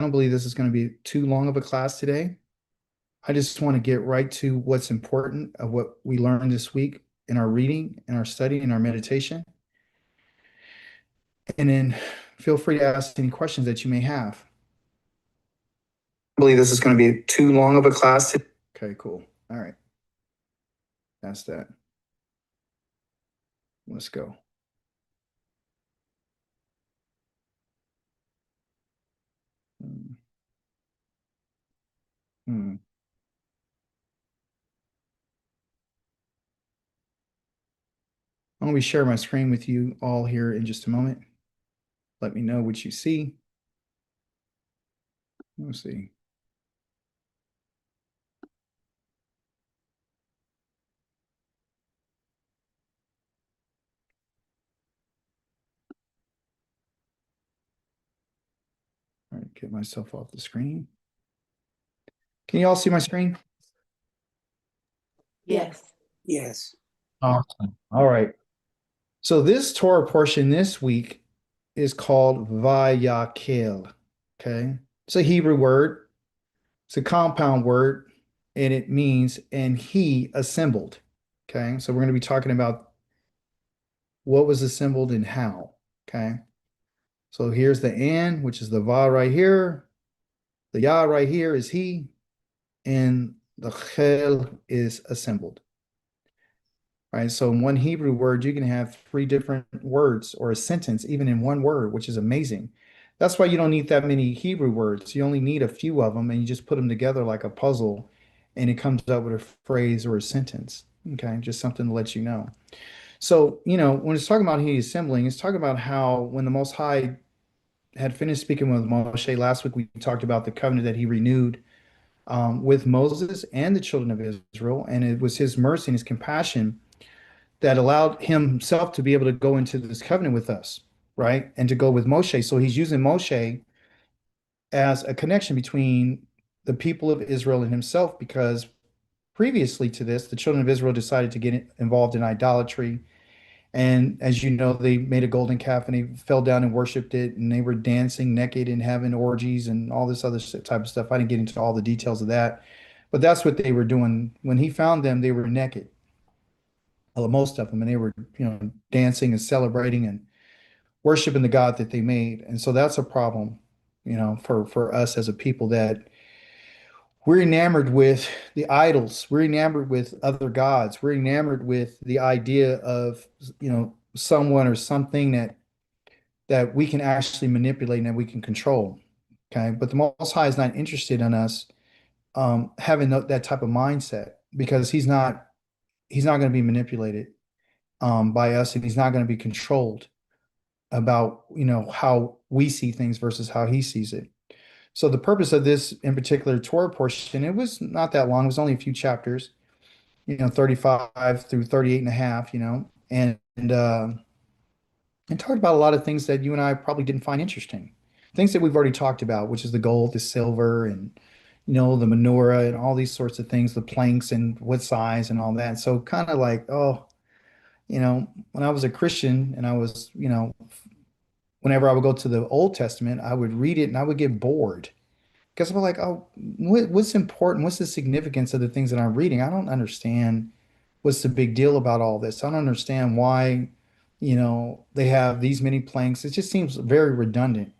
don't believe this is going to be too long of a class today. I just want to get right to what's important of what we learned this week in our reading, in our study, in our meditation. And then feel free to ask any questions that you may have. I believe this is going to be too long of a class. Okay, cool. All right. That's that. Let's go. Hmm. I'm going to be sharing my screen with you all here in just a moment. Let me know what you see. Let's see. All right, get myself off the screen. Can you all see my screen? Yes. Yes. Awesome. All right. So this Torah portion this week is called Vayakhel. Okay. It's a Hebrew word. It's a compound word, and it means and he assembled. Okay. So we're going to be talking about what was assembled and how. Okay. So here's the and, which is the va right here. The ya right here is he, and the chel is assembled. Right. So in one Hebrew word, you can have three different words or a sentence, even in one word, which is amazing. That's why you don't need that many Hebrew words. You only need a few of them, and you just put them together like a puzzle, and it comes up with a phrase or a sentence. Okay, just something to let you know. So, when it's talking about he assembling, it's talking about how when the Most High had finished speaking with Moshe last week, we talked about the covenant that he renewed with Moses and the children of Israel, and it was his mercy and his compassion that allowed himself to be able to go into this covenant with us, right? And to go with Moshe. So he's using Moshe as a connection between the people of Israel and himself, because previously to this, the children of Israel decided to get involved in idolatry. And as you know, they made a golden calf and they fell down and worshiped it, and they were dancing naked and having orgies and all this other type of stuff. I didn't get into all the details of that, but that's what they were doing. When he found them, they were naked, well, most of them, and they were, dancing and celebrating and worshiping the God that they made. And so that's a problem, for us as a people, that we're enamored with the idols. We're enamored with other gods. We're enamored with the idea of, someone or something that we can actually manipulate and that we can control. Okay. But the Most High is not interested in us having that type of mindset, because he's not going to be manipulated by us, and he's not going to be controlled about how we see things versus how he sees it. So the purpose of this in particular Torah portion, it was not that long. It was only a few chapters, 35 through 38 and a half, and talked about a lot of things that you and I probably didn't find interesting. Things that we've already talked about, which is the gold, the silver, and the menorah and all these sorts of things, the planks and what size and all that. So kind of like, oh, when I was a Christian and I was, whenever I would go to the Old Testament, I would read it and I would get bored, because I'm like, oh, what's important? What's the significance of the things that I'm reading? I don't understand what's the big deal about all this. I don't understand why, they have these many planks. It just seems very redundant.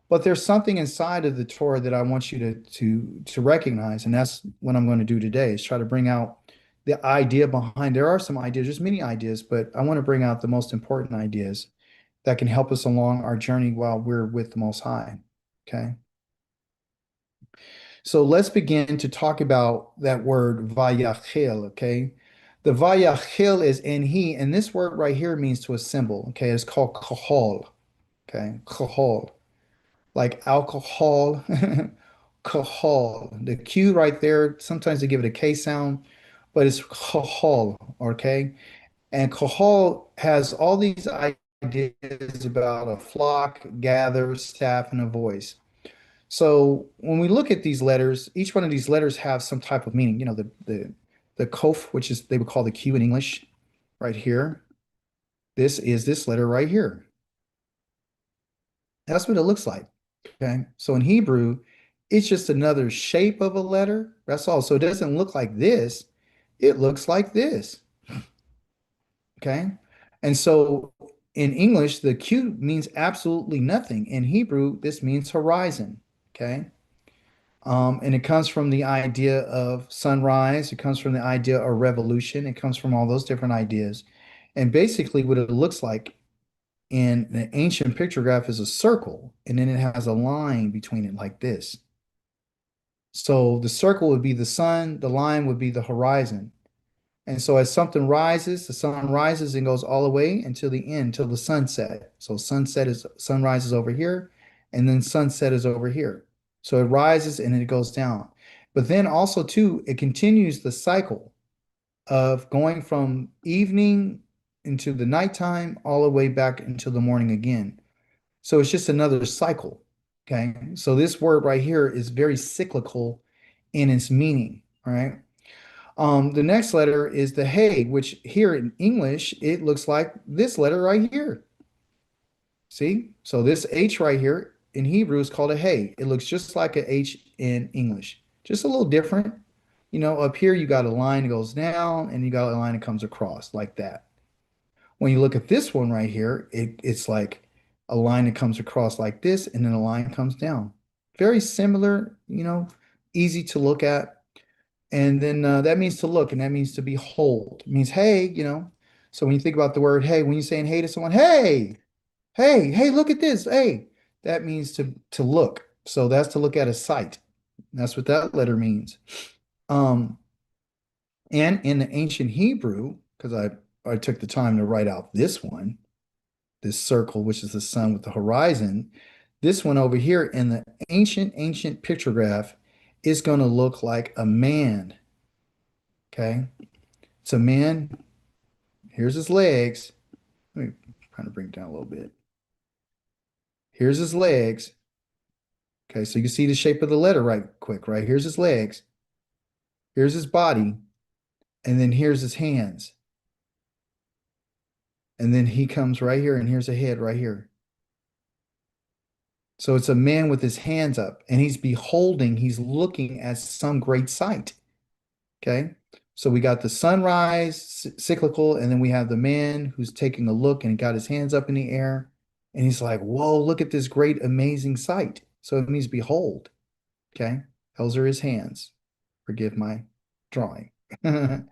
But there's something inside of the Torah that I want you to recognize, and that's what I'm going to do today, is try to bring out the idea behind. There are some ideas, there's many ideas, but I want to bring out the most important ideas that can help us along our journey while we're with the Most High. Okay. So let's begin to talk about that word vayachel. Okay. The vayachel is in he, and this word right here means to assemble. Okay. It's called kahal. Okay. Kahal, like alcohol. Kahal. The Q right there, sometimes they give it a K sound, but it's kahal. Okay. And kahal has all these ideas about a flock, gather, staff, and a voice. So when we look at these letters, each one of these letters have some type of meaning. The kof, which is they would call the Q in English, right here. This is this letter right here. That's what it looks like. Okay. So in Hebrew, it's just another shape of a letter. That's all. So it doesn't look like this. It looks like this. Okay. And so in English, the Q means absolutely nothing. In Hebrew, this means horizon. Okay. And it comes from the idea of sunrise. It comes from the idea of revolution. It comes from all those different ideas. And basically, what it looks like in an ancient pictograph is a circle, and then it has a line between it like this. So the circle would be the sun, the line would be the horizon. And so as something rises, the sun rises and goes all the way until the end, till the sunset. So sunrise is over here, and then sunset is over here. So it rises and then it goes down. But then also too, it continues the cycle of going from evening into the nighttime all the way back into the morning again. So it's just another cycle. Okay. So this word right here is very cyclical in its meaning. All right. The next letter is the hey, which here in English, it looks like this letter right here. See? So this H right here in Hebrew is called a hey. It looks just like a H in English, just a little different. Up here you got a line that goes down and you got a line that comes across like that. When you look at this one right here, it's like a line that comes across like this and then a line comes down. Very similar, easy to look at. And then that means to look, and that means to behold. It means hey. So when you think about the word hey, when you're saying hey to someone, hey, look at this, hey, that means to look. So that's to look at a sight. That's what that letter means. Um, and in the ancient Hebrew, because I took the time to write out this one, this circle, which is the sun with the horizon, this one over here in the ancient pictograph is going to look like a man. Okay. It's a man. Here's his legs. Let me kind of bring it down a little bit. Here's his legs. Okay, so you can see the shape of the letter right quick, right? Here's his legs. Here's his body. And then here's his hands. And then he comes right here, and here's a head right here. So it's a man with his hands up, and he's beholding, he's looking at some great sight. Okay. So we got the sunrise, cyclical, and then we have the man who's taking a look and he got his hands up in the air. And he's like, whoa, look at this great, amazing sight. So it means behold. Okay. Those are his hands. Forgive my drawing. And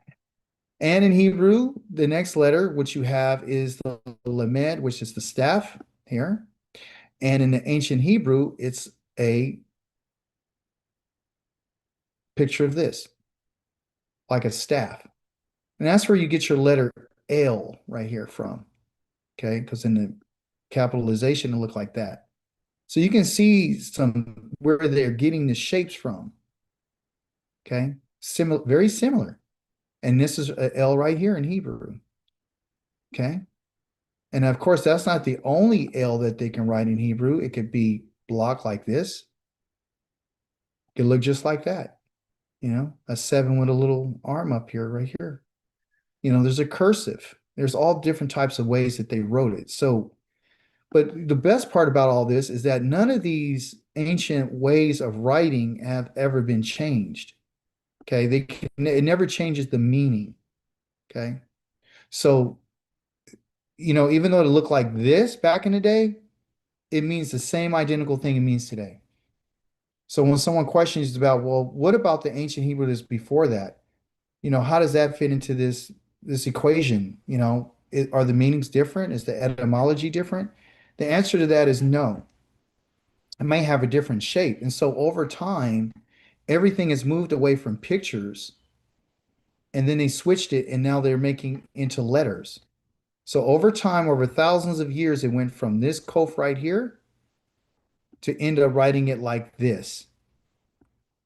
in Hebrew, the next letter, which you have, is the lamed, which is the staff here. And in the ancient Hebrew, it's a picture of this, like a staff. And that's where you get your letter L right here from. Okay. Because in the capitalization, it looked like that. So you can see some where they're getting the shapes from. Okay. Similar, very similar. And this is a L right here in Hebrew. Okay. And of course, that's not the only L that they can write in Hebrew. It could be blocked like this. It could look just like that. A seven with a little arm up here, right here. There's a cursive. There's all different types of ways that they wrote it. So, but the best part about all this is that none of these ancient ways of writing have ever been changed. Okay. It never changes the meaning. Okay. So, even though it looked like this back in the day, it means the same identical thing it means today. So when someone questions about, well, what about the ancient Hebrew that's before that? How does that fit into this equation? Are the meanings different? Is the etymology different? The answer to that is no. It may have a different shape. And so over time, everything has moved away from pictures and then they switched it and now they're making into letters. So over time, over thousands of years, it went from this Kof right here to end up writing it like this.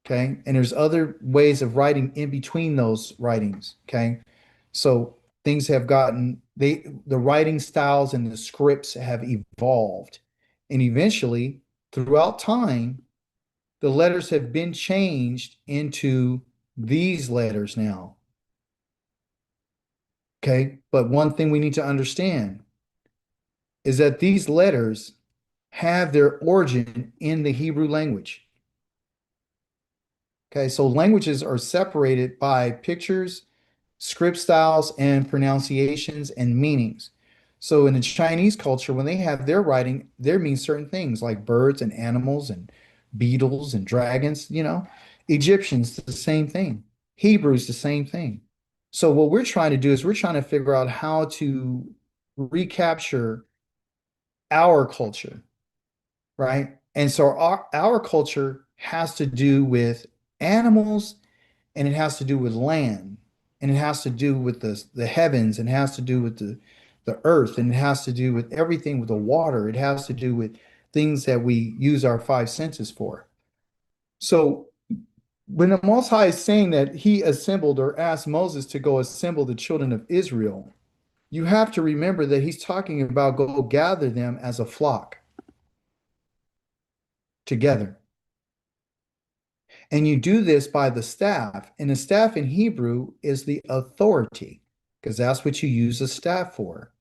Okay. And there's other ways of writing in between those writings. Okay. So things have gotten the writing styles and the scripts have evolved. And eventually, throughout time, the letters have been changed into these letters now. Okay. But one thing we need to understand is that these letters have their origin in the Hebrew language. Okay, so languages are separated by pictures, script styles, and pronunciations and meanings. So in the Chinese culture, when they have their writing, they mean certain things like birds and animals and beetles and dragons, you know. Egyptians, the same thing. Hebrews, the same thing. So what we're trying to do is we're trying to figure out how to recapture our culture, right? And so our culture has to do with animals, and it has to do with land, and it has to do with the heavens, and it has to do with the earth, and it has to do with everything with the water. It has to do with things that we use our five senses for. So when the Most High is saying that he assembled or asked Moses to go assemble the children of Israel, you have to remember that he's talking about go gather them as a flock together. And you do this by the staff. And the staff in Hebrew is the authority, because that's what you use the staff for.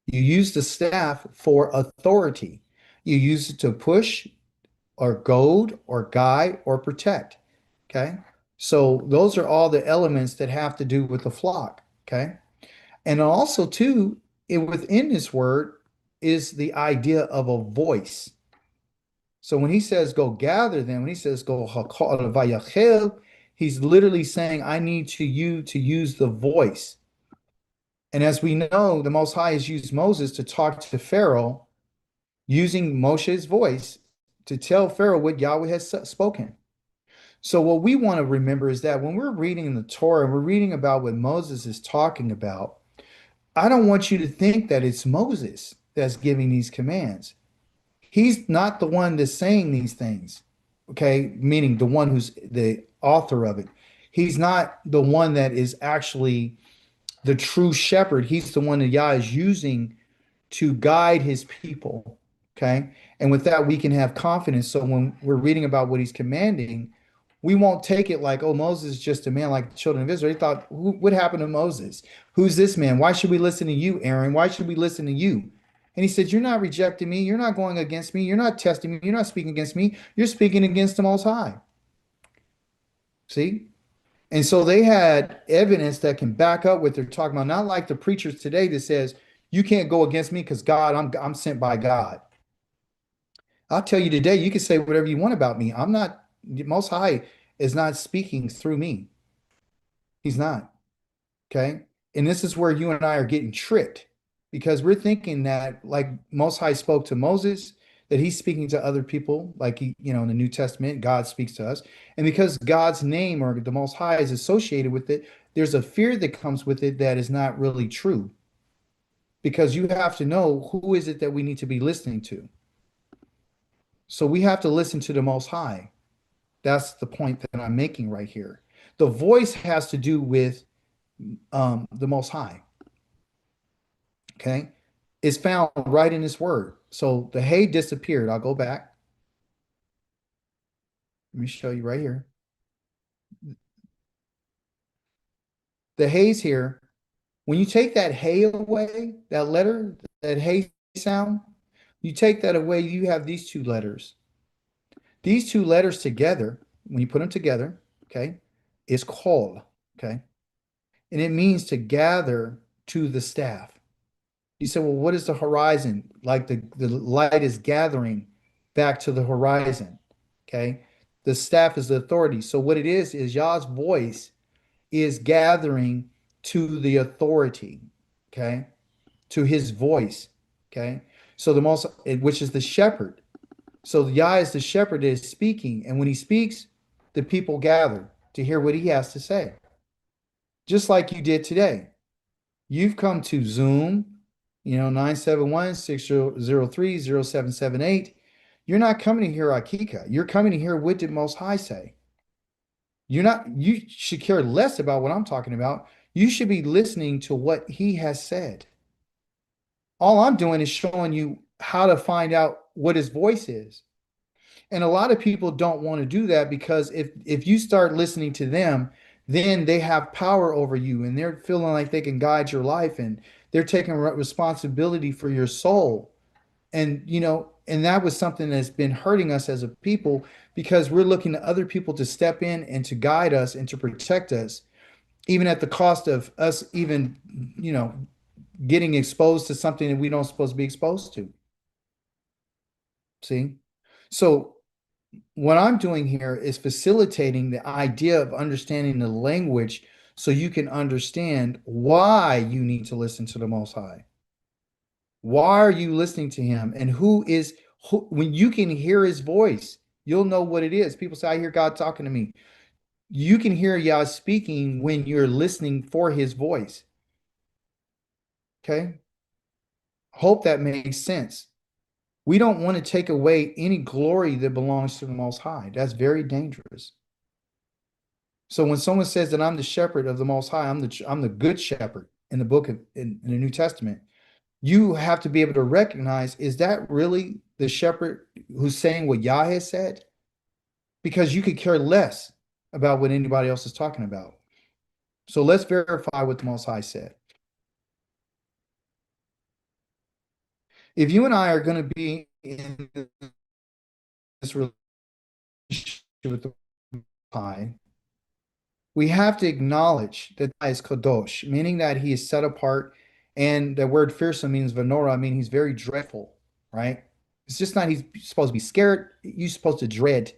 You use the staff for authority. You use it to push or goad or guide or protect. Okay. So those are all the elements that have to do with the flock. Okay. And also, too, within this word is the idea of a voice. So when he says go gather them, when he says go vayachel, he's literally saying, I need you to use the voice. And as we know, the Most High has used Moses to talk to Pharaoh using Moshe's voice to tell Pharaoh what Yahweh has spoken. So what we want to remember is that when we're reading the Torah and we're reading about what Moses is talking about, I don't want you to think that it's Moses that's giving these commands. He's not the one that's saying these things, okay? Meaning the one who's the author of it. He's not the one that is actually the true shepherd. He's the one that Yah is using to guide his people, okay? And with that, we can have confidence. So when we're reading about what he's commanding, we won't take it like, oh, Moses is just a man like the children of Israel. They thought, what happened to Moses? Who's this man? Why should we listen to you, Aaron? Why should we listen to you? And he said, you're not rejecting me. You're not going against me. You're not testing me. You're not speaking against me. You're speaking against the Most High. See? And so they had evidence that can back up what they're talking about. Not like the preachers today that says, you can't go against me because God, I'm sent by God. I'll tell you today, you can say whatever you want about me. I'm not, the Most High is not speaking through me. He's not. Okay. And this is where you and I are getting tricked because we're thinking that, like Most High spoke to Moses, that he's speaking to other people, like in the New Testament, God speaks to us. And because God's name or the Most High is associated with it, there's a fear that comes with it that is not really true. Because you have to know who is it that we need to be listening to. So we have to listen to the Most High. That's the point that I'm making right here. The voice has to do with the Most High. Okay. It's found right in this word. So the hay disappeared. I'll go back. Let me show you right here. The hay's here. When you take that hay away, that letter, that hay sound, you take that away, you have these two letters. These two letters together, when you put them together, okay, is call, okay? And it means to gather to the staff. You say, well, what is the horizon? Like the light is gathering back to the horizon. Okay. The staff is the authority. So what it is Yah's voice is gathering to the authority. Okay. To his voice. Okay. So which is the shepherd. So Yah is the shepherd that is speaking. And when he speaks, the people gather to hear what he has to say. Just like you did today. You've come to Zoom, 971-603-0778. You're not coming to hear Akika. You're coming to hear what did Most High say. You should care less about what I'm talking about. You should be listening to what he has said. All I'm doing is showing you how to find out what his voice is. And a lot of people don't want to do that because if you start listening to them, then they have power over you and they're feeling like they can guide your life and they're taking responsibility for your soul. And And that was something that's been hurting us as a people because we're looking to other people to step in and to guide us and to protect us, even at the cost of us even, you know, getting exposed to something that we don't supposed to be exposed to. See? So what I'm doing here is facilitating the idea of understanding the language so you can understand why you need to listen to the Most High. Why are you listening to him? And when you can hear his voice, you'll know what it is. People say, I hear God talking to me. You can hear Yah speaking when you're listening for his voice. Okay. Hope that makes sense. We don't want to take away any glory that belongs to the Most High. That's very dangerous. So when someone says that I'm the shepherd of the Most High, I'm the good shepherd in the book of in the New Testament. You have to be able to recognize, is that really the shepherd who's saying what Yah has said? Because you could care less about what anybody else is talking about. So let's verify what the Most High said. If you and I are going to be in this relationship with the Most High, we have to acknowledge that Yah is kadosh, meaning that he is set apart. And the word fearsome means venora, meaning he's very dreadful, right? It's just not he's supposed to be scared. You're supposed to dread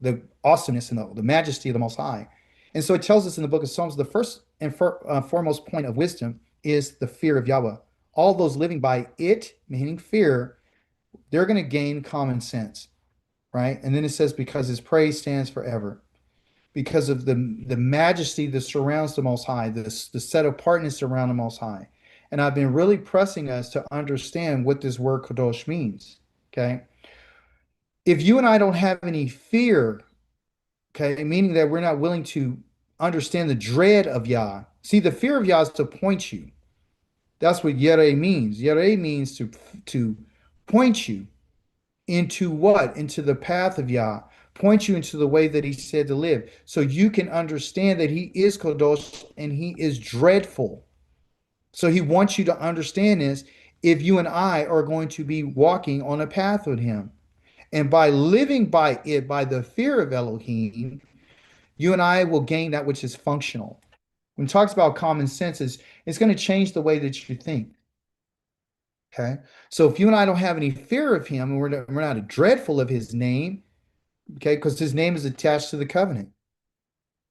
the awesomeness and the majesty of the Most High. And so it tells us in the book of Psalms, the first and foremost point of wisdom is the fear of Yahweh. All those living by it, meaning fear, they're going to gain common sense, right? And then it says, because his praise stands forever, because of the majesty that surrounds the Most High, the set apartness around the Most High. And I've been really pressing us to understand what this word kadosh means, okay? If you and I don't have any fear, okay, meaning that we're not willing to understand the dread of Yah. See, the fear of Yah is to point you. That's what yere means. Yere means to point you into what? Into the path of Yah. Point you into the way that he said to live. So you can understand that he is Kadosh and he is dreadful. So he wants you to understand this if you and I are going to be walking on a path with him. And by living by it, by the fear of Elohim, you and I will gain that which is functional. When it talks about common sense, it's going to change the way that you think. Okay. So if you and I don't have any fear of him and we're not dreadful of his name, okay, because his name is attached to the covenant.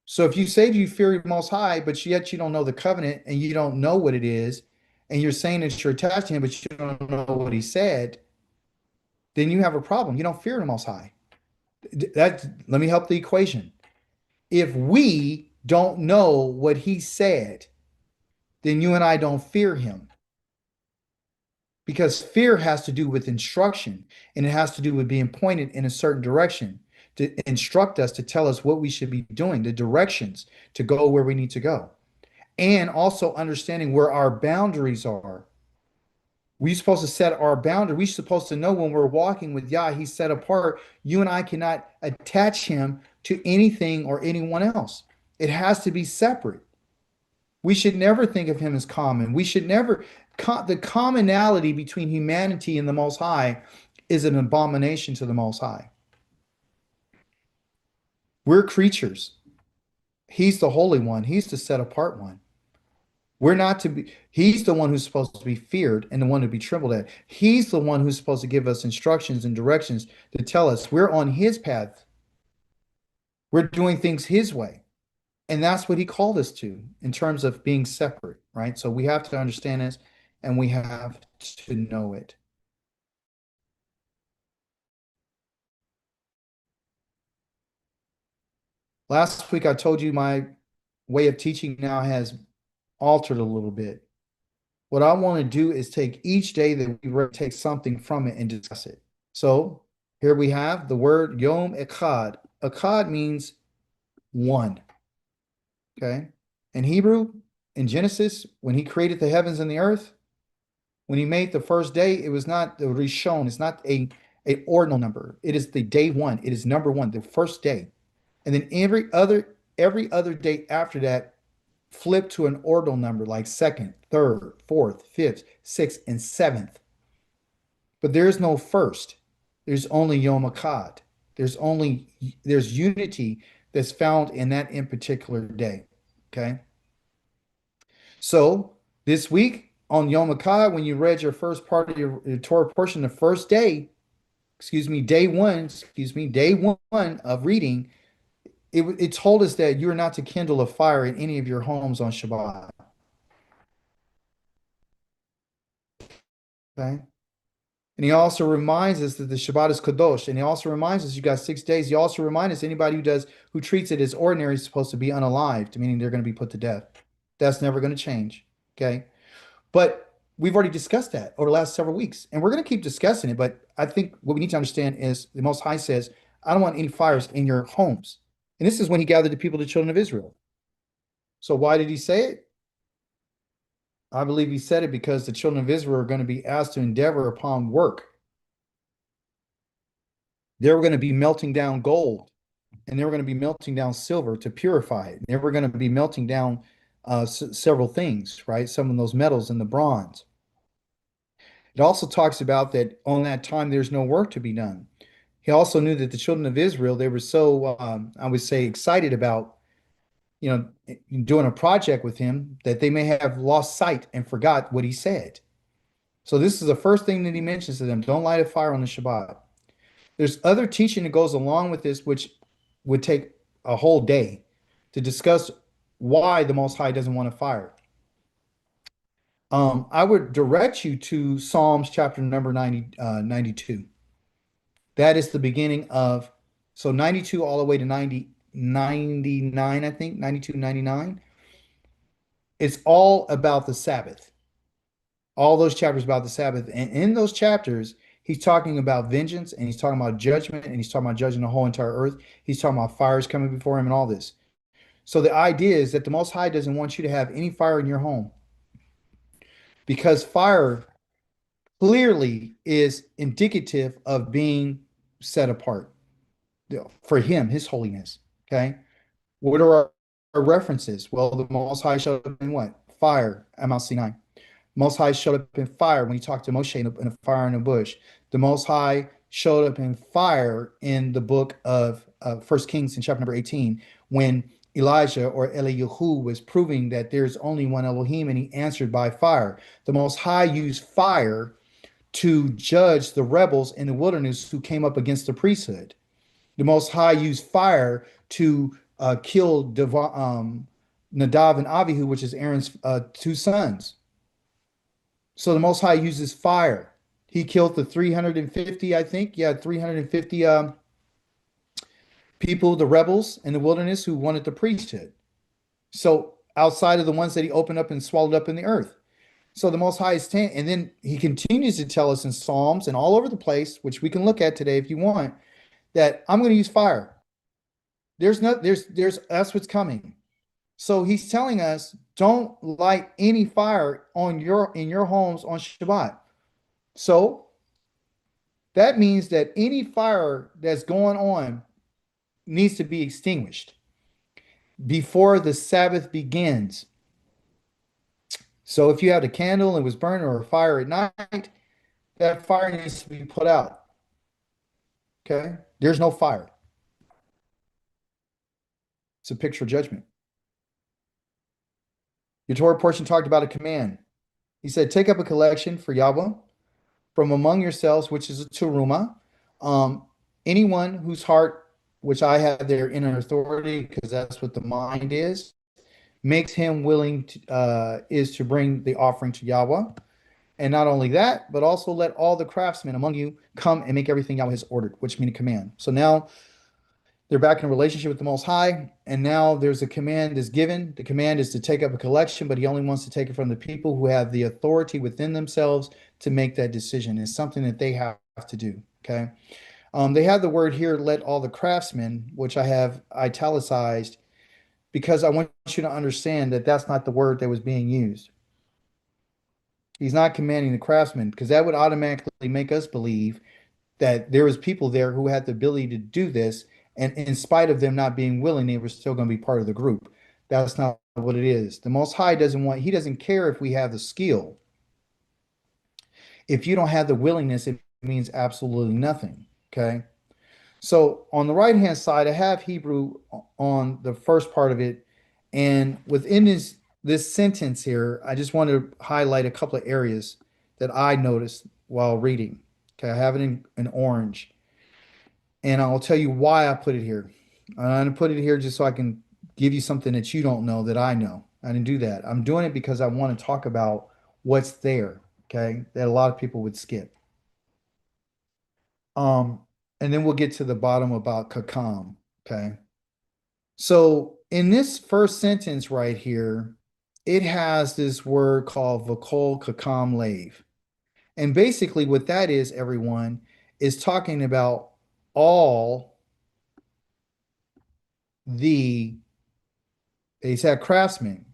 So if you say you fear the Most High, but yet you don't know the covenant and you don't know what it is, and you're saying that you're attached to him, but you don't know what he said, then you have a problem. You don't fear the Most High. Let me help the equation. If we don't know what he said, then you and I don't fear him. Because fear has to do with instruction and it has to do with being pointed in a certain direction to instruct us, to tell us what we should be doing, the directions to go where we need to go. And also understanding where our boundaries are. We're supposed to set our boundary. We're supposed to know when we're walking with Yah, he's set apart. You and I cannot attach him to anything or anyone else. It has to be separate. We should never think of him as common. We should never, the commonality between humanity and the Most High is an abomination to the Most High. We're creatures. He's the Holy One. He's the set apart one. We're not to be, he's the one who's supposed to be feared and the one to be trembled at. He's the one who's supposed to give us instructions and directions to tell us we're on his path. We're doing things his way. And that's what he called us to in terms of being separate, right? So we have to understand this and we have to know it. Last week, I told you my way of teaching now has altered a little bit. What I want to do is take each day that we read, take something from it and discuss it. So here we have the word Yom Echad. Echad means one. Okay. In Hebrew, in Genesis, when he created the heavens and the earth, when he made the first day, it was not the Rishon, it's not a ordinal number. It is the day one. It is number one, the first day. And then every other day after that flip to an ordinal number like second, third, fourth, fifth, sixth, and seventh. But there is no first. There's only Yom Akkad. There's unity that's found in that in particular day. Okay. So this week on Yom Akkad, when you read your first part of your Torah portion, the first day, day one of reading, it told us that you're not to kindle a fire in any of your homes on Shabbat. Okay. And he also reminds us that the Shabbat is Kadosh. And he also reminds us you got 6 days. He also reminds us anybody who treats it as ordinary is supposed to be unalived, meaning they're going to be put to death. That's never going to change. Okay. But we've already discussed that over the last several weeks. And we're going to keep discussing it. But I think what we need to understand is the Most High says, I don't want any fires in your homes. And this is when he gathered the people, the children of Israel. So why did he say it? I believe he said it because the children of Israel are going to be asked to endeavor upon work. They were going to be melting down gold and they were going to be melting down silver to purify it. They were going to be melting down several things, right? Some of those metals and the bronze. It also talks about that on that time there's no work to be done. He also knew that the children of Israel, they were so, I would say, excited about, doing a project with him that they may have lost sight and forgot what he said. So this is the first thing that he mentions to them. Don't light a fire on the Shabbat. There's other teaching that goes along with this, which would take a whole day to discuss why the Most High doesn't want a fire. I would direct you to Psalms chapter number 92. That is the beginning of, so 92 all the way to 99, I think, 92, 99. It's all about the Sabbath. All those chapters about the Sabbath. And in those chapters, he's talking about vengeance and he's talking about judgment and he's talking about judging the whole entire earth. He's talking about fires coming before him and all this. So the idea is that the Most High doesn't want you to have any fire in your home because fire clearly is indicative of being set apart for him, his holiness. Okay. What are our references? Well, the Most High showed up in what? Fire, Mount Sinai. Most High showed up in fire when he talked to Moshe in a fire in a bush. The Most High showed up in fire in the book of 1 Kings in chapter number 18 when Elijah or Eliyahu was proving that there's only one Elohim and he answered by fire. The Most High used fire to judge the rebels in the wilderness who came up against the priesthood. The Most High used fire to kill Nadav and Abihu, which is Aaron's two sons. So the Most High uses fire. He killed the 350, I think. Yeah, 350 people, the rebels in the wilderness who wanted the priesthood. So outside of the ones that he opened up and swallowed up in the earth. So the Most High is 10. And then he continues to tell us in Psalms and all over the place, which we can look at today if you want, that I'm going to use fire. That's what's coming. So he's telling us, don't light any fire in your homes on Shabbat. So that means that any fire that's going on needs to be extinguished before the Sabbath begins. So if you had a candle and it was burning or a fire at night, that fire needs to be put out. Okay? There's no fire. It's a picture of judgment. Your Torah portion talked about a command. He said, take up a collection for Yahweh from among yourselves, which is a teruma. Anyone whose heart, which I have their inner authority, because that's what the mind is, makes him willing to, is to bring the offering to Yahweh. And not only that, but also let all the craftsmen among you come and make everything Yahweh has ordered, which means a command. So now they're back in a relationship with the Most High, and now there's a command is given. The command is to take up a collection, but he only wants to take it from the people who have the authority within themselves to make that decision. It's something that they have to do, okay? They have the word here, let all the craftsmen, which I have italicized, because I want you to understand that that's not the word that was being used. He's not commanding the craftsmen, because that would automatically make us believe that there was people there who had the ability to do this, and in spite of them not being willing, they were still going to be part of the group. That's not what it is. The Most High he doesn't care if we have the skill. If you don't have the willingness, it means absolutely nothing. Okay. So on the right hand side, I have Hebrew on the first part of it. And within this sentence here, I just want to highlight a couple of areas that I noticed while reading. Okay, I have it in orange. And I'll tell you why I put it here. I'm going to put it here just so I can give you something that you don't know that I know. I didn't do that. I'm doing it because I want to talk about what's there, okay, that a lot of people would skip. Um, and then we'll get to the bottom about kakam, okay? So in this first sentence right here, it has this word called Vakol Kakam Lave. And basically what that is, everyone, is talking about all the, they said craftsmen.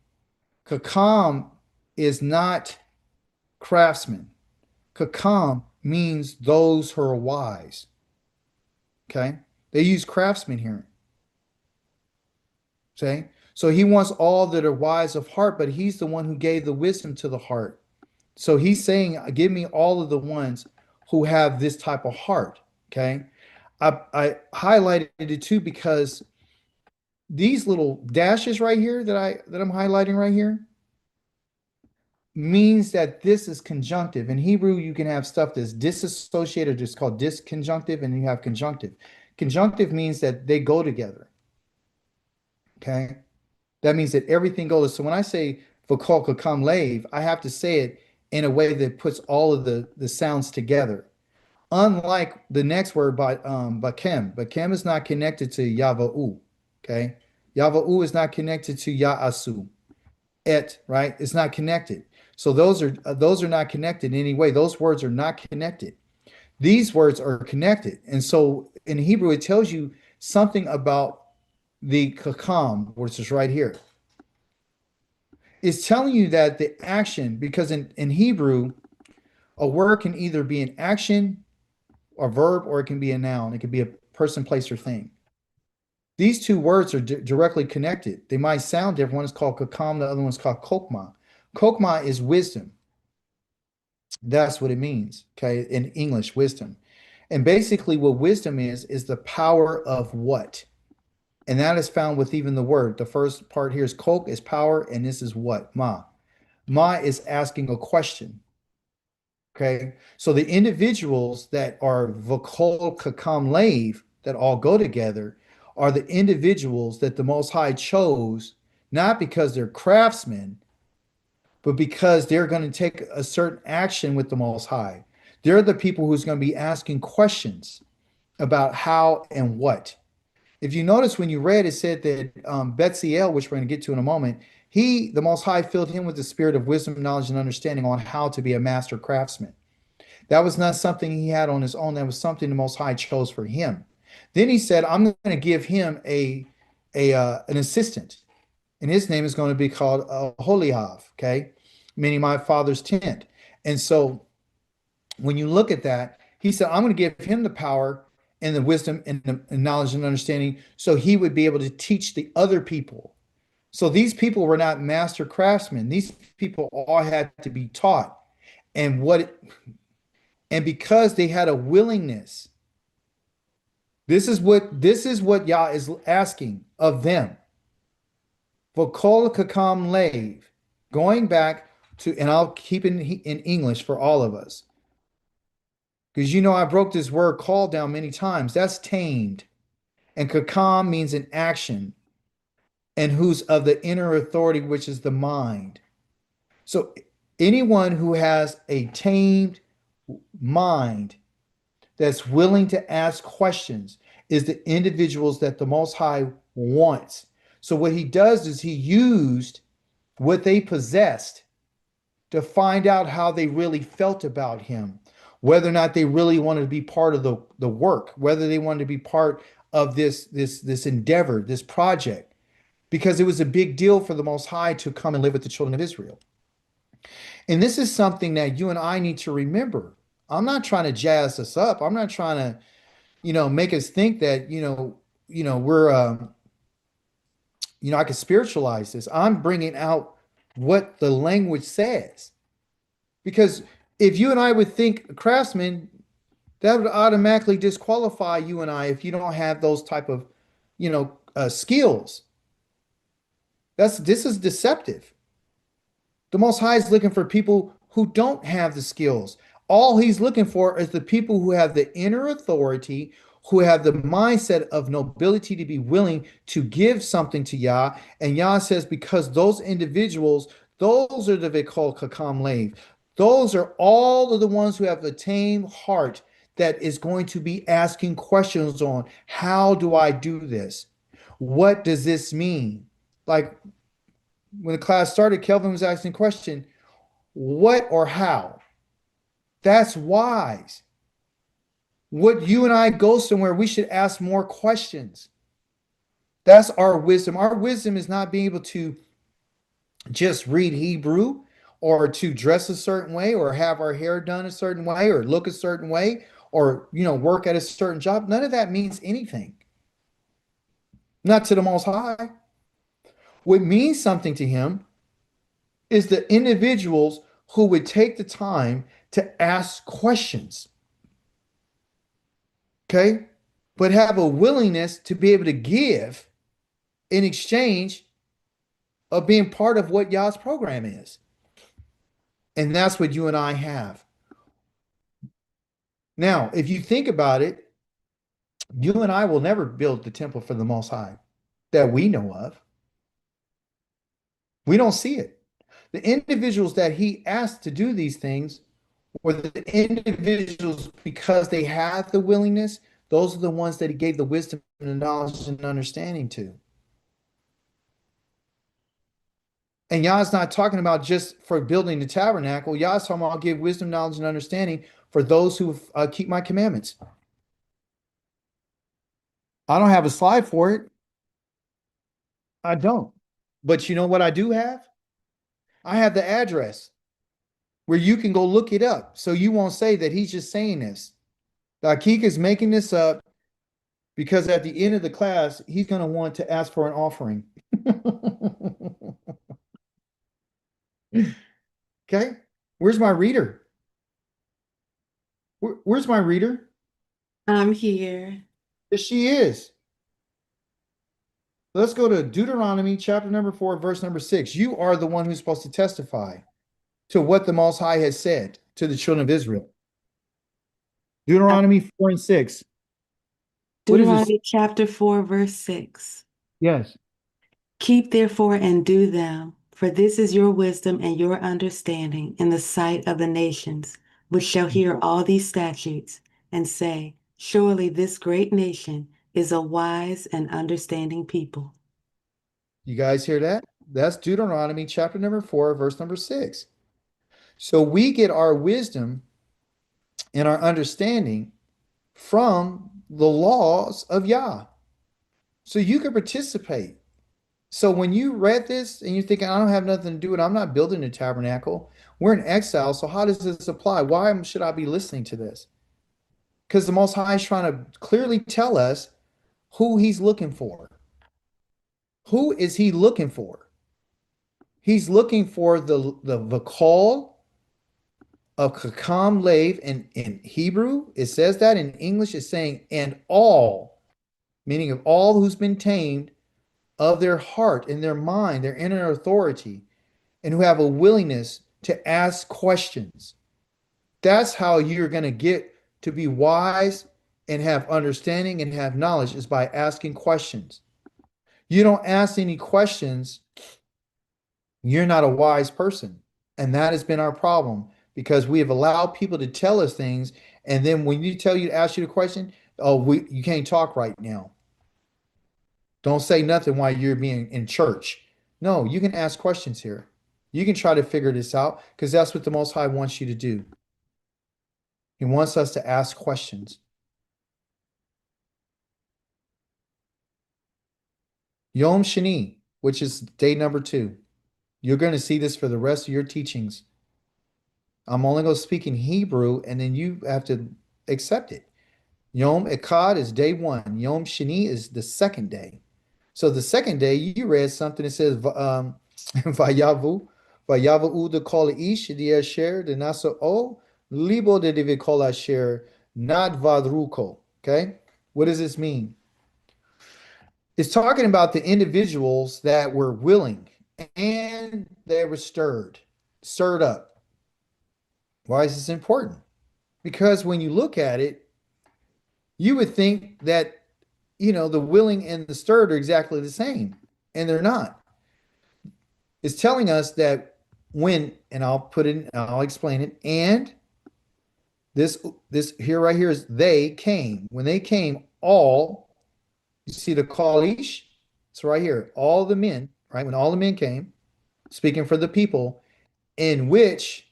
Kakam is not craftsmen. Kakam means those who are wise. Okay. They use craftsmen here. Okay. So he wants all that are wise of heart, but he's the one who gave the wisdom to the heart. So he's saying, give me all of the ones who have this type of heart. Okay. I highlighted it too because these little dashes right here that I'm highlighting right here means that this is conjunctive. In Hebrew, you can have stuff that's disassociated, it's called disconjunctive, and you have conjunctive. Conjunctive means that they go together. Okay. That means that everything goes. So when I say v'kol kakam lave, I have to say it in a way that puts all of the sounds together. Unlike the next word by bakem. Bakem is not connected to yava'u. Okay. Yava'u is not connected to ya'asu. Et, right? It's not connected. So those are not connected in any way. Those words are not connected. These words are connected. And so in Hebrew, it tells you something about the kakam, which is right here. It's telling you that the action, because in Hebrew, a word can either be an action, a verb, or it can be a noun. It could be a person, place, or thing. These two words are directly connected. They might sound different. One is called kakam, the other one's called kokma. Kokma is wisdom. That's what it means, okay, in English, wisdom. And basically, what wisdom is the power of what? And that is found with even the word. The first part here is kok, is power, and this is what? Ma. Ma is asking a question. Okay. So the individuals that are vokol kakam lave, that all go together, are the individuals that the Most High chose, not because they're craftsmen, but because they're going to take a certain action with the Most High. They're the people who's going to be asking questions about how and what. If you notice when you read, it said that Betziel, which we're going to get to in a moment, the Most High, filled him with the spirit of wisdom, knowledge, and understanding on how to be a master craftsman. That was not something he had on his own. That was something the Most High chose for him. Then he said, "I'm going to give him an assistant, and his name is going to be called Holiav." Okay, meaning my father's tent. And so when you look at that, he said, "I'm going to give him the power and the wisdom and the knowledge and understanding, so he would be able to teach the other people." So these people were not master craftsmen. These people all had to be taught. And and because they had a willingness, this is what Yah is asking of them. V'kol kakam lave, going back to, and I'll keep it in English for all of us, because I broke this word call down many times. That's tamed, and kakam means an action, and who's of the inner authority, which is the mind. So anyone who has a tamed mind that's willing to ask questions is the individuals that the Most High wants. So what he does is he used what they possessed to find out how they really felt about him, whether or not they really wanted to be part of the work, whether they wanted to be part of this endeavor, this project, because it was a big deal for the Most High to come and live with the children of Israel. And this is something that you and I need to remember. I'm not trying to jazz us up. I'm not trying to, make us think that, we're, I can spiritualize this. I'm bringing out what the language says. Because if you and I would think craftsman, That would automatically disqualify you and I if you don't have those type of, skills. This is deceptive. The Most High is looking for people who don't have the skills. All he's looking for is the people who have the inner authority, who have the mindset of nobility to be willing to give something to Yah. And Yah says, because those individuals, those are the they call Kakam Lave. Those are all of the ones who have the tame heart that is going to be asking questions on how do I do this? What does this mean? Like when the class started, Kelvin was asking the question, what or how? That's wise. What you and I go somewhere, we should ask more questions. That's our wisdom. Our wisdom is not being able to just read Hebrew or to dress a certain way or have our hair done a certain way or look a certain way or work at a certain job. None of that means anything. Not to the Most High. What means something to him is the individuals who would take the time to ask questions, okay? But have a willingness to be able to give in exchange of being part of what Yah's program is. And that's what you and I have. Now, if you think about it, you and I will never build the temple for the Most High that we know of. We don't see it. The individuals that he asked to do these things were the individuals because they had the willingness. Those are the ones that he gave the wisdom and the knowledge and understanding to. And Yah's not talking about just for building the tabernacle. Yah's talking about I'll give wisdom, knowledge, and understanding for those who keep my commandments. I don't have a slide for it. I don't. But you know what I do have? I have the address where you can go look it up. So you won't say that he's just saying this. The Akik is making this up because at the end of the class, he's going to want to ask for an offering. Okay. Where's my reader? Where's my reader? I'm here. There she is. Let's go to Deuteronomy chapter number 4, verse number 6. You are the one who's supposed to testify to what the Most High has said to the children of Israel. Deuteronomy 4 and 6. What is this? Deuteronomy chapter 4, verse 6. Yes. Keep therefore and do them, for this is your wisdom and your understanding in the sight of the nations, which shall hear all these statutes and say, surely this great nation is a wise and understanding people. You guys hear that? That's Deuteronomy chapter number 4, verse number 6. So we get our wisdom and our understanding from the laws of Yah. So you can participate. So when you read this and you're thinking, I don't have nothing to do with it, I'm not building a tabernacle. We're in exile. So how does this apply? Why should I be listening to this? Because the Most High is trying to clearly tell us who he's looking for. Who is he looking for? He's looking for the call of Kakam Lave in Hebrew. It says that in English, it's saying, and all, meaning of all who's been tamed of their heart and their mind, their inner authority, and who have a willingness to ask questions. That's how you're going to get to be wise and have understanding and have knowledge is by asking questions. You don't ask any questions, you're not a wise person. And that has been our problem because we have allowed people to tell us things. And then when you tell you to ask you the question, oh, you can't talk right now. Don't say nothing while you're being in church. No, you can ask questions here. You can try to figure this out because that's what the Most High wants you to do. He wants us to ask questions. Yom Shani, which is day number 2. You're going to see this for the rest of your teachings. I'm only going to speak in Hebrew, and then you have to accept it. Yom Echad is day 1. Yom Shani is the second day. So the second day, you read something that says, Vayavu de kol ish di asher de nasa o libo de divi kol asher not vadruko. Okay. What does this mean? It's talking about the individuals that were willing and they were stirred up. Why is this important? Because when you look at it, you would think that, the willing and the stirred are exactly the same, and they're not. It's telling us that and I'll explain it, and this here right here is they came. When they came, all, you see the Kalish? It's right here. All the men, right? When all the men came, speaking for the people, in which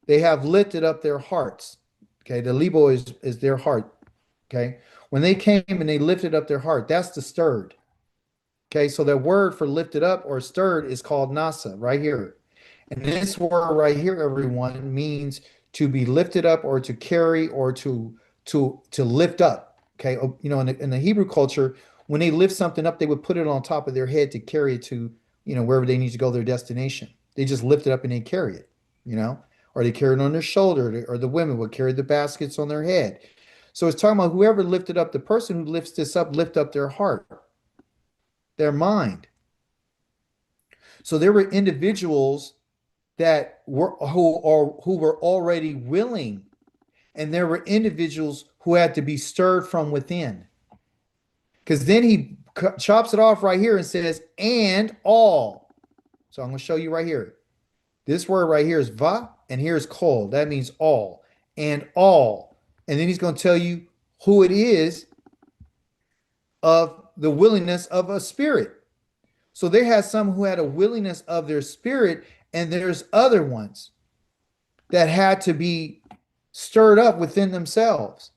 they have lifted up their hearts. Okay, the libo is their heart. Okay, when they came and they lifted up their heart, that's the stirred. Okay, so the word for lifted up or stirred is called nasa right here. And this word right here, everyone, means to be lifted up or to carry or to lift up. Okay, in the Hebrew culture, when they lift something up, they would put it on top of their head to carry it to, wherever they need to go, their destination. They just lift it up and they carry it, you know, or they carry it on their shoulder, or the women would carry the baskets on their head. So it's talking about whoever lifted up, the person who lifts this up, lift up their heart, their mind. So there were individuals that who were already willing, and there were individuals who had to be stirred from within. Because then he chops it off right here and says, and all. So I'm going to show you right here. This word right here is va, and here's kol. That means all. And all. And then he's going to tell you who it is of the willingness of a spirit. So there has some who had a willingness of their spirit, and there's other ones that had to be stirred up within themselves.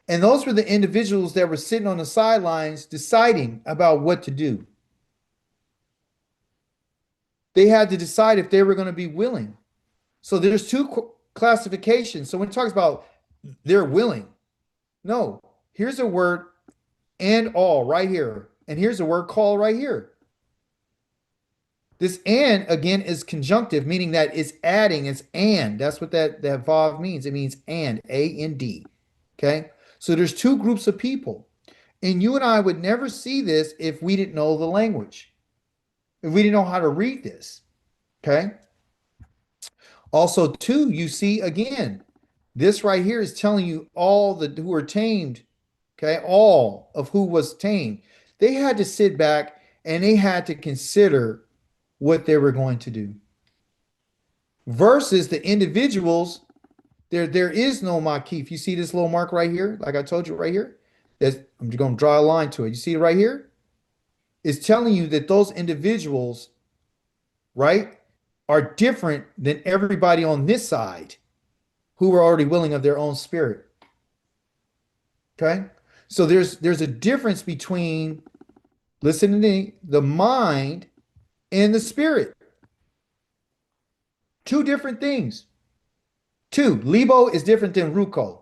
And those were the individuals that were sitting on the sidelines deciding about what to do. They had to decide if they were going to be willing. So there's two classifications. So when it talks about they're willing, no, here's a word and all right here. And here's a word call right here. This and again is conjunctive, meaning that it's adding, it's and. That's what that vav means. It means and, A-N-D. Okay? So there's two groups of people. And you and I would never see this if we didn't know the language, if we didn't know how to read this. Okay? Also, too, you see again, this right here is telling you all the who are tamed, okay, all of who was tamed. They had to sit back and they had to consider what they were going to do. Versus the individuals, there is no makif. You see this little mark right here, like I told you right here? I'm going to draw a line to it. You see it right here? It's telling you that those individuals, right, are different than everybody on this side who are already willing of their own spirit. Okay? So there's a difference between, listen to me, the mind and the spirit. Two different things. Two, libo is different than ruko.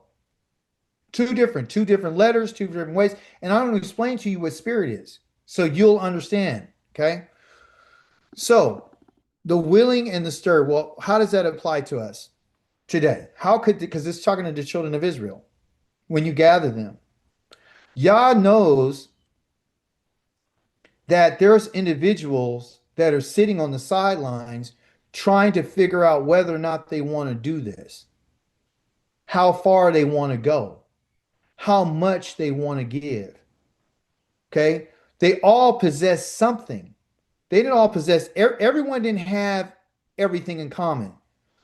Two different letters, two different ways. And I'm going to explain to you what spirit is so you'll understand. Okay? So the willing and the stir, well, how does that apply to us today? Because it's talking to the children of Israel when you gather them. Yah knows that there's individuals that are sitting on the sidelines trying to figure out whether or not they want to do this, how far they want to go, how much they want to give. Okay? They all possess something. They didn't all possess, everyone didn't have everything in common.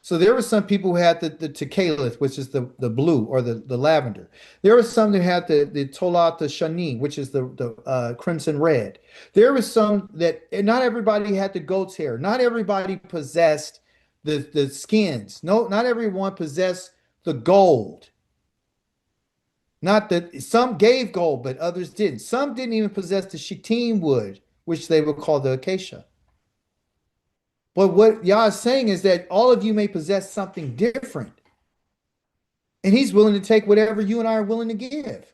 So there were some people who had the tekalith, which is the blue or the lavender. There were some that had the tolat shani, which is the crimson red. There was some that not everybody had the goat's hair. Not everybody possessed the skins. No, not everyone possessed the gold. Not that some gave gold, but others didn't. Some didn't even possess the shittim wood, which they would call the acacia. But what Yah is saying is that all of you may possess something different. And he's willing to take whatever you and I are willing to give.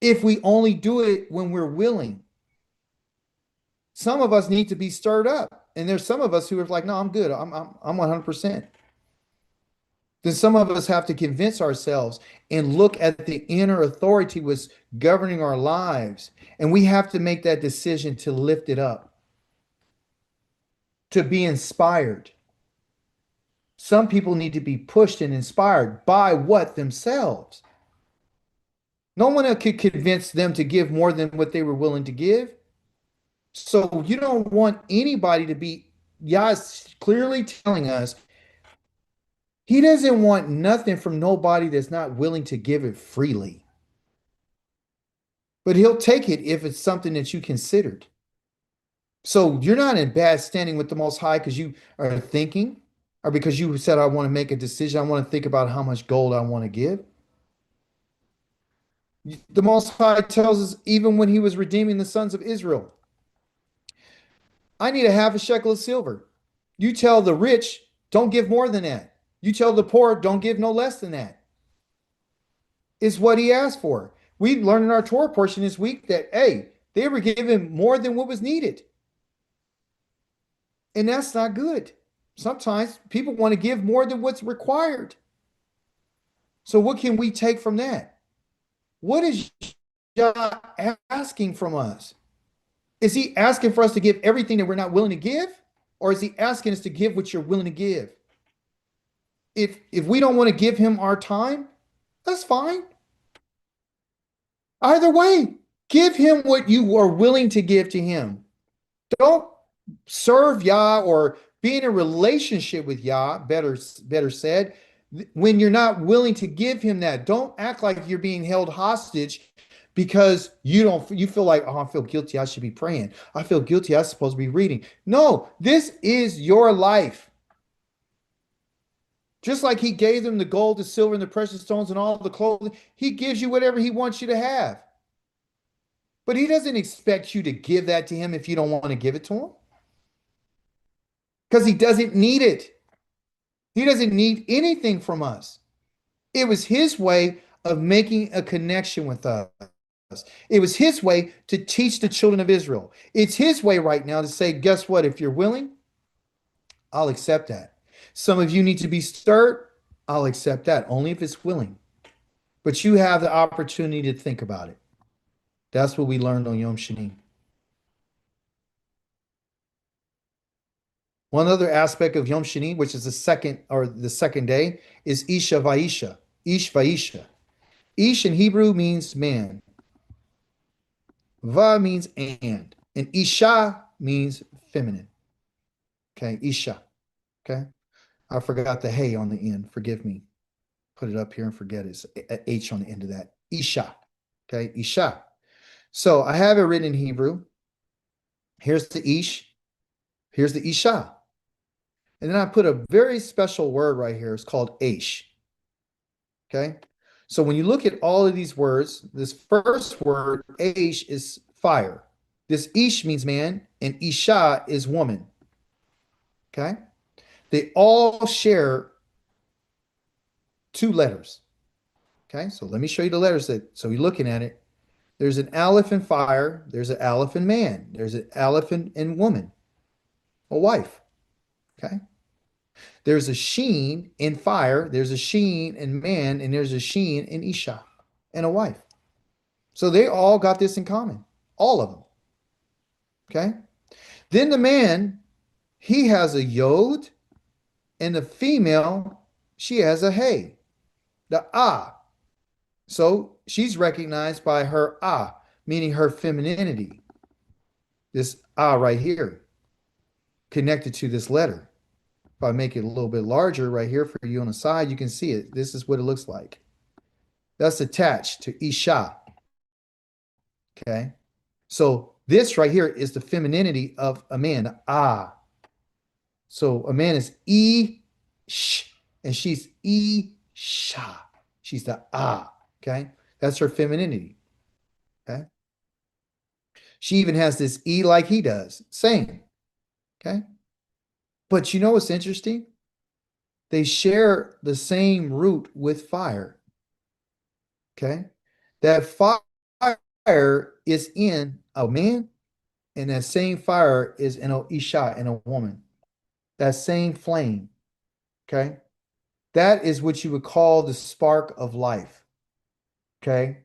If we only do it when we're willing. Some of us need to be stirred up. And there's some of us who are like, no, I'm good. I'm 100%. Then some of us have to convince ourselves and look at the inner authority was governing our lives. And we have to make that decision to lift it up, to be inspired. Some people need to be pushed and inspired by what themselves. No one could convince them to give more than what they were willing to give. So you don't want anybody to be, Yah's clearly telling us he doesn't want nothing from nobody that's not willing to give it freely. But he'll take it if it's something that you considered. So you're not in bad standing with the Most High because you are thinking, or because you said, I want to make a decision. I want to think about how much gold I want to give. The Most High tells us, even when he was redeeming the sons of Israel, I need a half a shekel of silver. You tell the rich, don't give more than that. You tell the poor, don't give no less than that. Is what he asked for. We learned in our Torah portion this week that, hey, they were given more than what was needed. And that's not good. Sometimes people want to give more than what's required. So what can we take from that? What is God asking from us? Is he asking for us to give everything that we're not willing to give? Or is he asking us to give what you're willing to give? If we don't want to give him our time, that's fine. Either way, give him what you are willing to give to him. Don't serve Yah or be in a relationship with Yah, better said, when you're not willing to give him that. Don't act like you're being held hostage because you feel like, oh, I feel guilty, I should be praying. I feel guilty, I'm supposed to be reading. No, this is your life. Just like he gave them the gold, the silver, and the precious stones and all the clothing, he gives you whatever he wants you to have. But he doesn't expect you to give that to him if you don't want to give it to him. Because he doesn't need it. He doesn't need anything from us. It was his way of making a connection with us. It was his way to teach the children of Israel. It's his way right now to say, guess what? If you're willing, I'll accept that. Some of you need to be stirred. I'll accept that only if it's willing. But you have the opportunity to think about it. That's what we learned on Yom Shani. One other aspect of Yom Shani, which is the second day, is Isha Vaisha. Ish Vaisha. Ish in Hebrew means man. Va means and Isha means feminine. Okay, Isha. Okay, I forgot the hey on the end. Forgive me. Put it up here and forget it's a H on the end of that. Isha. Okay, Isha. So I have it written in Hebrew. Here's the Ish. Here's the Isha. And then I put a very special word right here. It's called Aish. Okay. So when you look at all of these words, this first word, Aish, is fire. This Ish means man, and Isha is woman. Okay. They all share two letters. Okay. So let me show you the letters so you're looking at it. There's an aleph in fire. There's an aleph in man. There's an aleph in woman, a wife. Okay. There's a sheen in fire, there's a sheen in man, and there's a sheen in Isha and a wife. So they all got this in common, all of them. Okay. Then the man, he has a yod, and the female, she has a hey, the ah. So she's recognized by her ah, meaning her femininity. This ah right here, connected to this letter. If I make it a little bit larger right here for you on the side, you can see it. This is what it looks like. That's attached to Isha. Okay. So this right here is the femininity of a man. Ah. So a man is sh, and she's Isha. She's the ah. Okay. That's her femininity. Okay. She even has this E like he does. Same. Okay. But you know what's interesting? They share the same root with fire. Okay. That fire is in a man, and that same fire is in a Isha, in a woman. That same flame. Okay. That is what you would call the spark of life. Okay.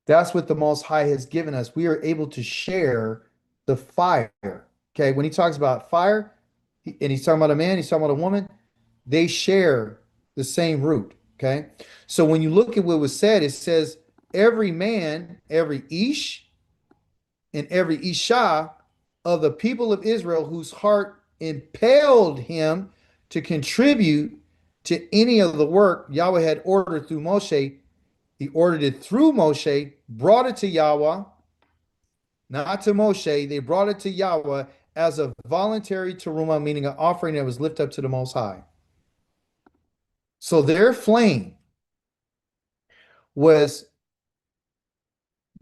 That's what the Most High has given us. We are able to share the fire. Okay. When he talks about fire, and he's talking about a man, he's talking about a woman, they share the same root. Okay. So when you look at what was said, it says every man, every Ish, and every Isha of the people of Israel whose heart impelled him to contribute to any of the work Yahweh had ordered through Moshe. He ordered it through Moshe, brought it to Yahweh, not to Moshe. They brought it to Yahweh as a voluntary terumah, meaning an offering that was lifted up to the Most High. So their flame was,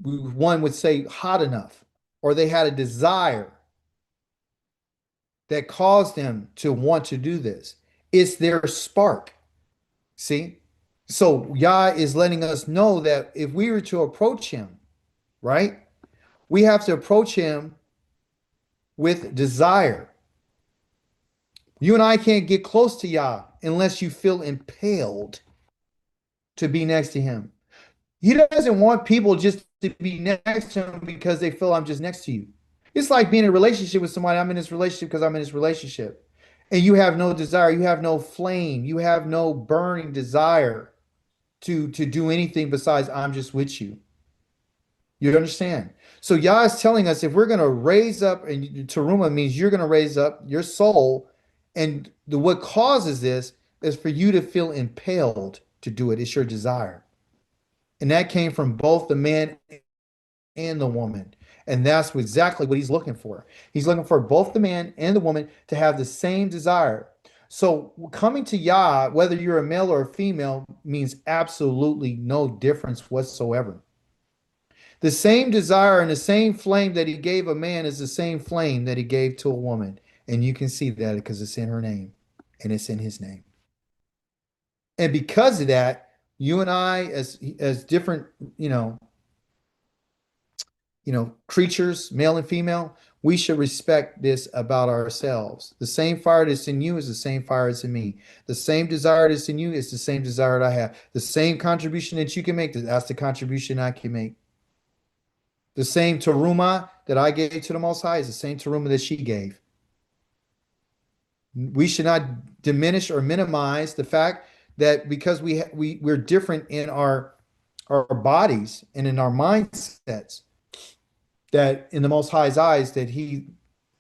one would say, hot enough, or they had a desire that caused them to want to do this. It's their spark. See? So Yah is letting us know that if we were to approach him, right, we have to approach him with desire. You and I can't get close to Yah unless you feel impelled to be next to him. He doesn't want people just to be next to him because they feel I'm just next to you. It's like being in a relationship with somebody. I'm in this relationship because I'm in this relationship. And you have no desire, you have no flame, you have no burning desire to do anything besides I'm just with you. You understand? So Yah is telling us if we're going to raise up, and teruma means you're going to raise up your soul, and what causes this is for you to feel impelled to do it. It's your desire. And that came from both the man and the woman. And that's exactly what he's looking for. He's looking for both the man and the woman to have the same desire. So coming to Yah, whether you're a male or a female, means absolutely no difference whatsoever. The same desire and the same flame that he gave a man is the same flame that he gave to a woman. And you can see that because it's in her name and it's in his name. And because of that, you and I, as different, creatures, male and female, we should respect this about ourselves. The same fire that's in you is the same fire that's in me. The same desire that's in you is the same desire that I have. The same contribution that you can make, that's the contribution I can make. The same teruma that I gave to the Most High is the same teruma that she gave. We should not diminish or minimize the fact that because we're different in our bodies and in our mindsets, that in the Most High's eyes, that he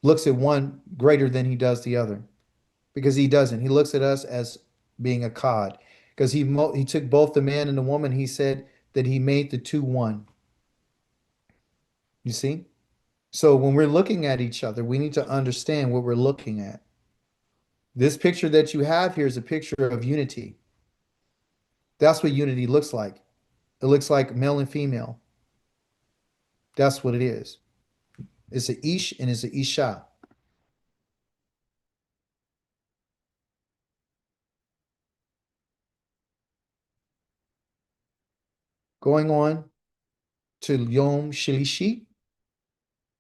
looks at one greater than he does the other, because he doesn't. He looks at us as being a cod, because he took both the man and the woman. He said that he made the two one. You see? So when we're looking at each other, we need to understand what we're looking at. This picture that you have here is a picture of unity. That's what unity looks like. It looks like male and female. That's what it is. It's a ish and it's a isha. Going on to Yom Shilishi.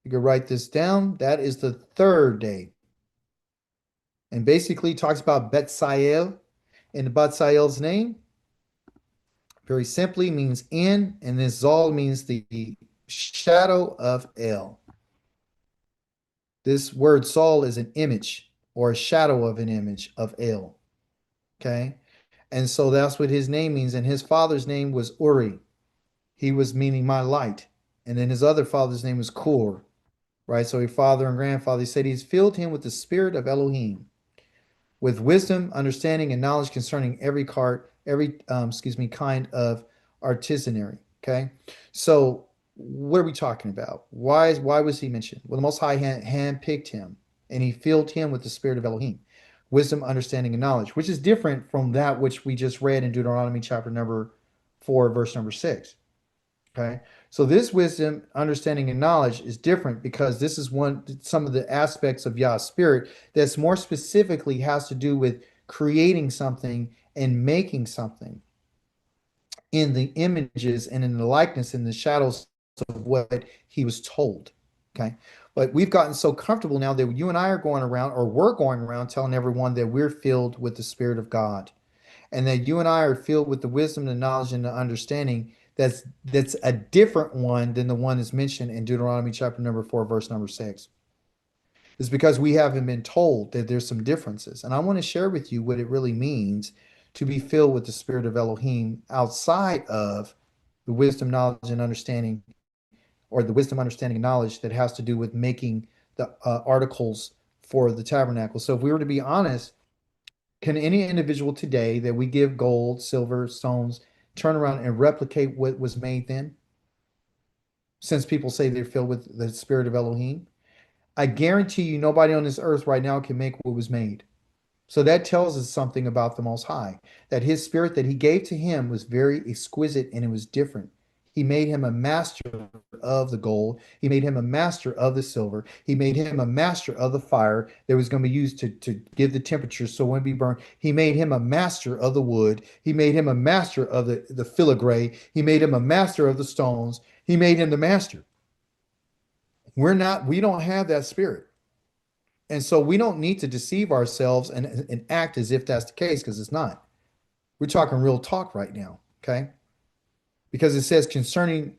You can write this down. That is the third day. And basically talks about Betsael. And Betsael's name, very simply, means in, and this Zal means the shadow of El. This word Saul is an image or a shadow of an image of El. Okay. And so that's what his name means. And his father's name was Uri. He was meaning my light. And then his other father's name was Kur. Right. So his father and grandfather, he said he's filled him with the spirit of Elohim, with wisdom, understanding, and knowledge concerning every kind of artisanry. Okay. So what are we talking about? Why was he mentioned? Well, the Most High hand-picked him, and he filled him with the spirit of Elohim, wisdom, understanding, and knowledge, which is different from that which we just read in Deuteronomy chapter number 4, verse number 6. Okay. So this wisdom, understanding, and knowledge is different because this is some of the aspects of Yah's spirit that's more specifically has to do with creating something and making something in the images and in the likeness and the shadows of what he was told. Okay. But we've gotten so comfortable now that you and I are going around, or we're going around telling everyone that we're filled with the Spirit of God. and that you and I are filled with the wisdom, the knowledge, and the understanding that's a different one than the one that's mentioned in Deuteronomy chapter number 4, verse number 6. It's because we haven't been told that there's some differences. And I want to share with you what it really means to be filled with the spirit of Elohim outside of the wisdom, knowledge, and understanding, or the wisdom, understanding, and knowledge that has to do with making the articles for the tabernacle. So if we were to be honest, can any individual today that we give gold, silver, stones, turn around and replicate what was made then? Since people say they're filled with the spirit of Elohim, I guarantee you nobody on this earth right now can make what was made. So that tells us something about the Most High, that his spirit that he gave to him was very exquisite and it was different. He made him a master of the gold. He made him a master of the silver. He made him a master of the fire that was going to be used to give the temperature so it wouldn't be burned. He made him a master of the wood. He made him a master of the filigree. He made him a master of the stones. He made him the master. We don't have that spirit. And so we don't need to deceive ourselves and act as if that's the case because it's not. We're talking real talk right now, okay? Because it says concerning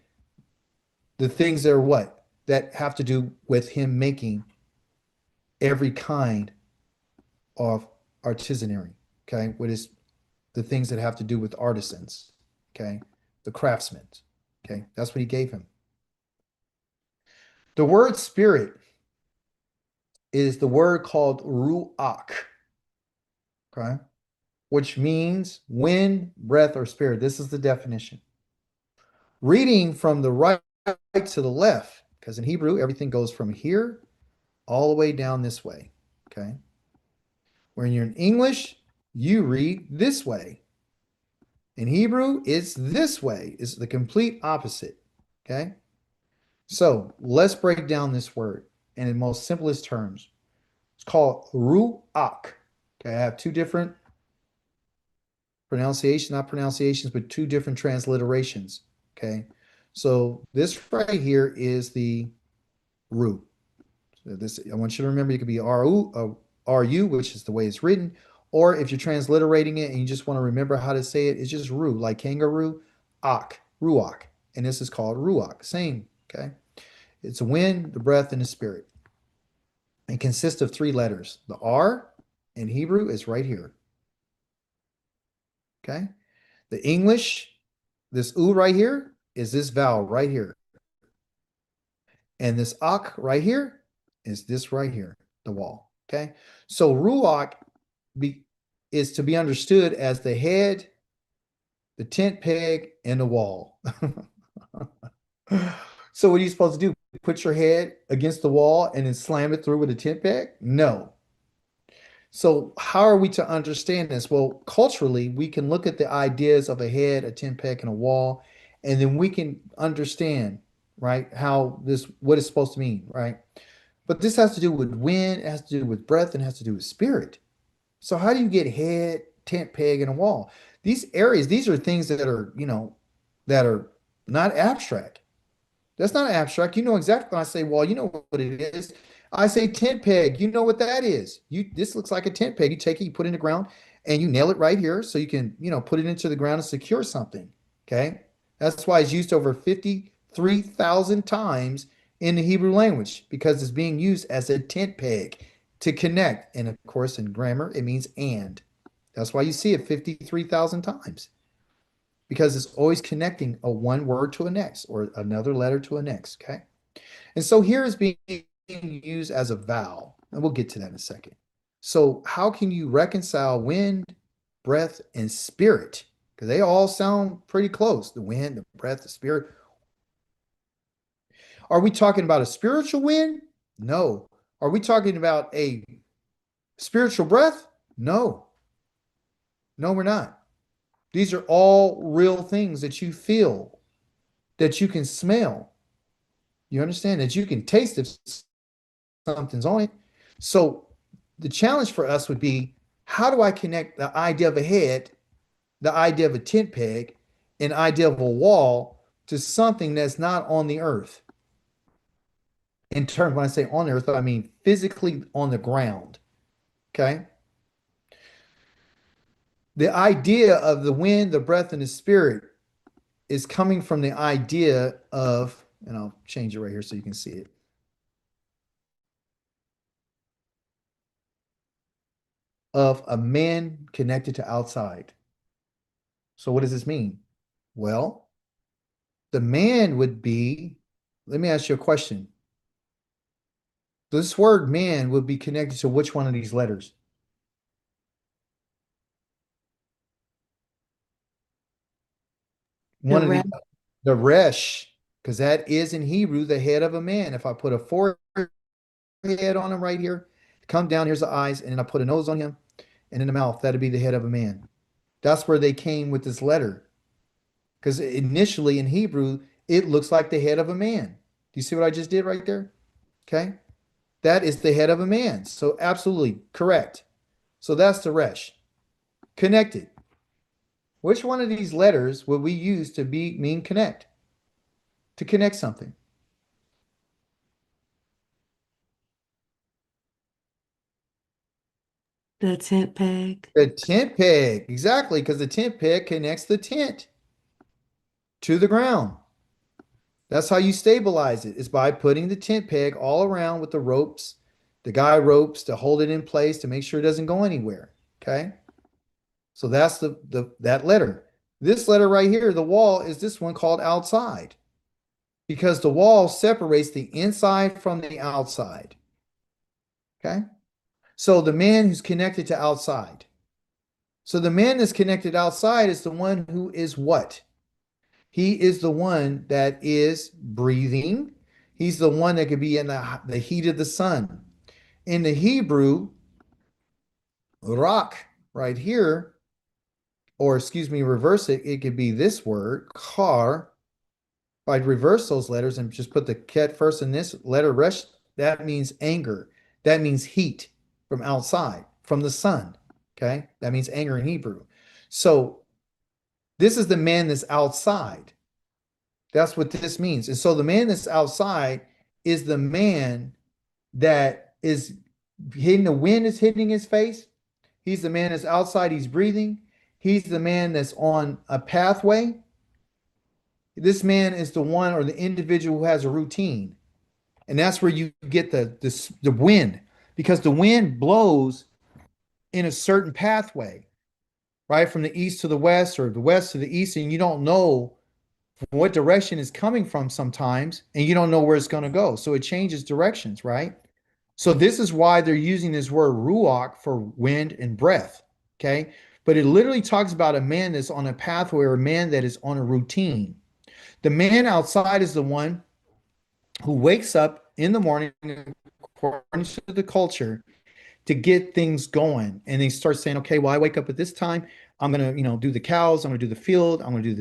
the things that are what? That have to do with him making every kind of artisanry, okay? What is the things that have to do with artisans, okay? The craftsmen, okay? That's what he gave him. The word spirit is the word called ruach, okay? Which means wind, breath, or spirit. This is the definition. Reading from the right to the left, because in Hebrew, everything goes from here all the way down this way. Okay. When you're in English, you read this way. In Hebrew, it's this way. It's the complete opposite. Okay. So let's break down this word in the most simplest terms. It's called ruach. Okay. I have two different not pronunciations, but two different transliterations. Okay. So this right here is the ru. So this, I want you to remember, it could be ru, which is the way it's written, or if you're transliterating it and you just want to remember how to say it, it's just ru, like kangaroo, ruach, and this is called ruach. Same, okay. It's a wind, the breath, and the spirit. It consists of three letters. The R in Hebrew is right here. Okay. The English, this U right here is this vowel right here. And this ak right here is this right here, the wall. Okay. So ruach be, is to be understood as the head, the tent peg, and the wall. So what are you supposed to do? Put your head against the wall and then slam it through with a tent peg? No. So how are we to understand this? Well, culturally, we can look at the ideas of a head, a tent peg, and a wall, and then we can understand, right, how this what it's supposed to mean, right? But this has to do with wind, it has to do with breath, and it has to do with spirit. So how do you get head, tent peg, and a wall? These areas, these are things that are, that are not abstract. That's not abstract. You know exactly when I say wall, you know what it is. I say tent peg. You know what that is. This looks like a tent peg. You take it, you put it in the ground, and you nail it right here so you can, put it into the ground and secure something. Okay. That's why it's used over 53,000 times in the Hebrew language because it's being used as a tent peg to connect. And of course, in grammar, it means and. That's why you see it 53,000 times because it's always connecting a one word to a next or another letter to a next. Okay. And so here is being used as a vowel, and we'll get to that in a second. So, how can you reconcile wind, breath, and spirit? Because they all sound pretty close, the wind, the breath, the spirit. Are we talking about a spiritual wind? No. Are we talking about a spiritual breath? No. No, we're not. These are all real things that you feel, that you can smell. You understand that you can taste if something's on it. So the challenge for us would be how do I connect the idea of a head, the idea of a tent peg, an idea of a wall to something that's not on the earth? In terms, when I say on the earth, I mean physically on the ground. Okay. The idea of the wind, the breath, and the spirit is coming from the idea of, and I'll change it right here so you can see it, of a man connected to outside. So what does this mean? Well, the man would be, let me ask you a question. This word man would be connected to which one of these letters? The One of rest, the resh, because that is in Hebrew the head of a man. If I put a forehead on him right here, come down, here's the eyes, and then I put a nose on him, and in the mouth, that'd be the head of a man. That's where they came with this letter. Because initially in Hebrew, it looks like the head of a man. Do you see what I just did right there? Okay. That is the head of a man. So absolutely correct. So that's the resh. Connected. Which one of these letters would we use to be mean connect? To connect something. the tent peg, The tent peg. Exactly, because the tent peg connects the tent to the ground. That's how you stabilize it, is by putting the tent peg all around with the ropes, the guy ropes to hold it in place to make sure it doesn't go anywhere. Okay. So that's the that letter. This letter right here, the wall, is this one called outside because the wall separates the inside from the outside. Okay. So the man who's connected to outside. So the man that's connected outside is the one who is what? He is the one that is breathing. He's the one that could be in the heat of the sun. In the Hebrew, rock right here, or excuse me, reverse it, it could be this word, kar. If I reverse those letters and just put the ket first in this letter resh, that means anger. That means heat from outside, from the sun. Okay. That means anger in Hebrew. So this is the man that's outside. That's what this means. And so the man that's outside is the man that is hitting the wind is hitting his face. He's the man that's outside, he's breathing. He's the man that's on a pathway. This man is the one or the individual who has a routine. And that's where you get the wind because the wind blows in a certain pathway, right? From the east to the west or the west to the east, and you don't know what direction is coming from sometimes, and you don't know where it's going to go. So it changes directions, right? So this is why they're using this word ruach for wind and breath. Okay. But it literally talks about a man that's on a pathway or a man that is on a routine. The man outside is the one who wakes up in the morning, according to the culture, to get things going. And they start saying, okay, well, I wake up at this time. I'm gonna, do the cows. I'm gonna do the field. I'm gonna do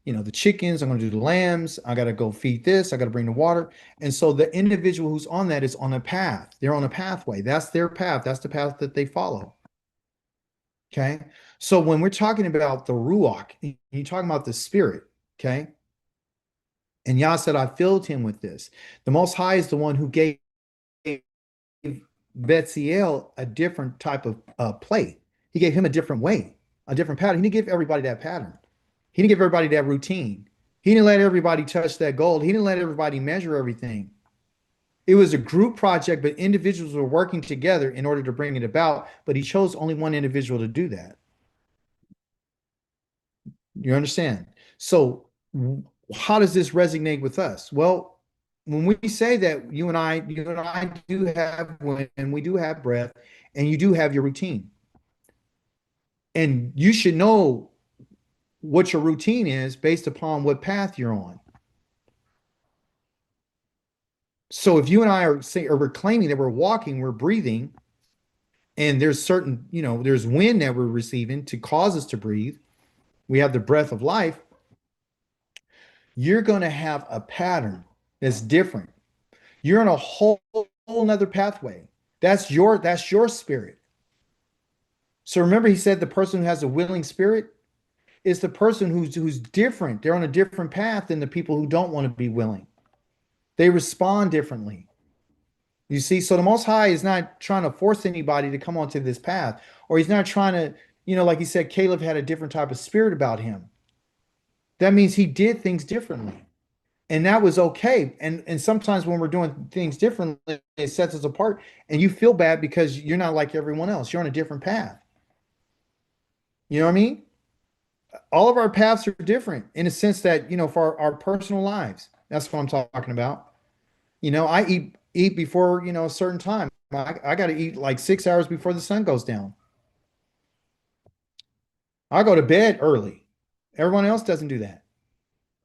the chickens. I'm gonna do the lambs. I gotta go feed this. I gotta bring the water. And so the individual who's on that is on a path. They're on a pathway. That's their path. That's the path that they follow. Okay. So when we're talking about the ruach, you're talking about the spirit. Okay. And Yah said, I filled him with this. The Most High is the one who gave Betziel a different type of play. He gave him a different way, a different pattern. He didn't give everybody that pattern. He didn't give everybody that routine. He didn't let everybody touch that gold. He didn't let everybody measure everything. It was a group project, but individuals were working together in order to bring it about. But he chose only one individual to do that. You understand? So, how does this resonate with us? Well, when we say that you and I do have when we do have breath, and you do have your routine, and you should know what your routine is based upon what path you're on. So if you and I are saying or we're claiming that we're walking, we're breathing, and there's certain, there's wind that we're receiving to cause us to breathe. We have the breath of life. You're going to have a pattern that's different. You're on a whole nother pathway. That's your spirit. So remember, he said the person who has a willing spirit is the person who's different. They're on a different path than the people who don't want to be willing. They respond differently. You see, so the Most High is not trying to force anybody to come onto this path, or he's not trying to, like you said, Caleb had a different type of spirit about him. That means he did things differently. And that was okay. And sometimes when we're doing things differently, it sets us apart and you feel bad because you're not like everyone else. You're on a different path. You know what I mean? All of our paths are different in a sense that, for our personal lives. That's what I'm talking about. I eat before, a certain time. I got to eat like 6 hours before the sun goes down. I go to bed early. Everyone else doesn't do that.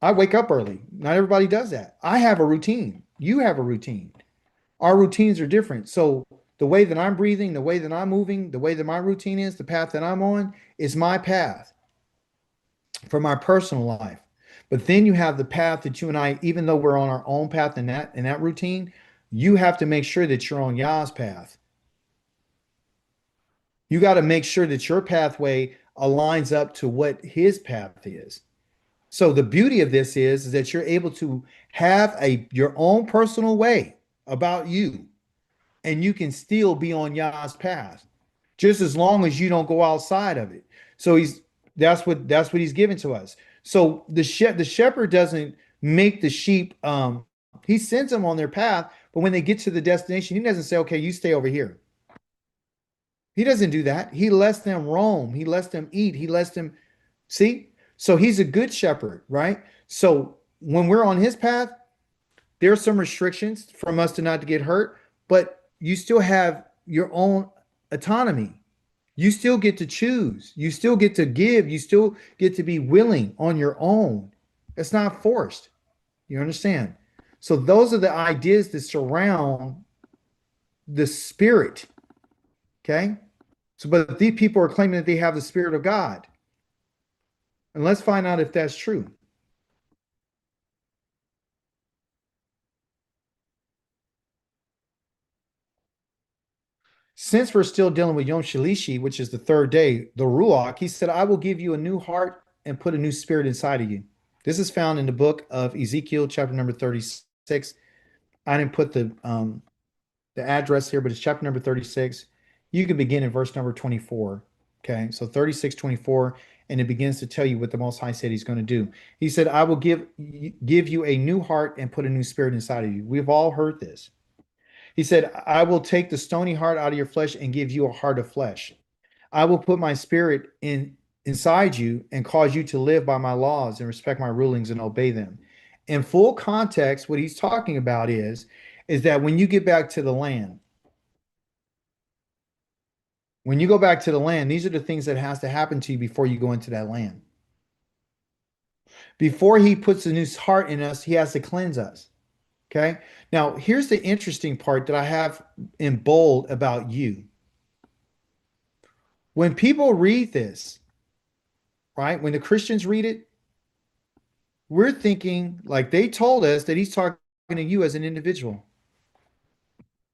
I wake up early. Not everybody does that. I have a routine. You have a routine. Our routines are different. So the way that I'm breathing, the way that I'm moving, the way that my routine is, the path that I'm on is my path for my personal life. But then you have the path that you and I, even though we're on our own path in that routine, you have to make sure that you're on Yah's path. You got to make sure that your pathway aligns up to what his path is. So the beauty of this is that you're able to have your own personal way about you, and you can still be on Yah's path, just as long as you don't go outside of it. So that's what he's given to us. So the shepherd doesn't make the sheep. He sends them on their path, but when they get to the destination, he doesn't say, "Okay, you stay over here." He doesn't do that. He lets them roam. He lets them eat. He lets them see. So he's a good shepherd, right? So when we're on his path, there are some restrictions from us to not to get hurt, but you still have your own autonomy. You still get to choose. You still get to give. You still get to be willing on your own. It's not forced. You understand? So those are the ideas that surround the spirit. Okay. So, but these people are claiming that they have the spirit of God. And let's find out if that's true. Since we're still dealing with Yom Shalishi, which is the third day, the Ruach, he said, I will give you a new heart and put a new spirit inside of you. This is found in the book of Ezekiel, chapter number 36. I didn't put the address here, but it's chapter number 36. You can begin in verse number 24. Okay, so 36:24, and it begins to tell you what the Most High said he's going to do. He said, I will give you a new heart and put a new spirit inside of you. We've all heard this. He said, I will take the stony heart out of your flesh and give you a heart of flesh. I will put my spirit inside you and cause you to live by my laws and respect my rulings and obey them. In full context, what he's talking about is that when you get back to the land, when you go back to the land, these are the things that has to happen to you before you go into that land. Before he puts a new heart in us, he has to cleanse us. Okay. Now, here's the interesting part that I have in bold about you. When people read this, right, when the Christians read it, we're thinking like they told us that he's talking to you as an individual,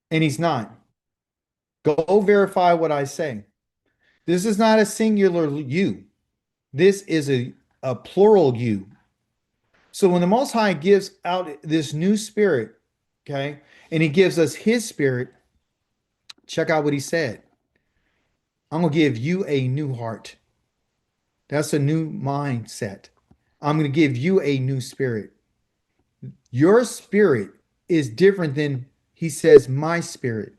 and he's not. Go verify what I say. This is not a singular you. This is a plural you. So when the Most High gives out this new spirit, okay, and he gives us his spirit, check out what he said. I'm going to give you a new heart. That's a new mindset. I'm going to give you a new spirit. Your spirit is different than, he says, my spirit.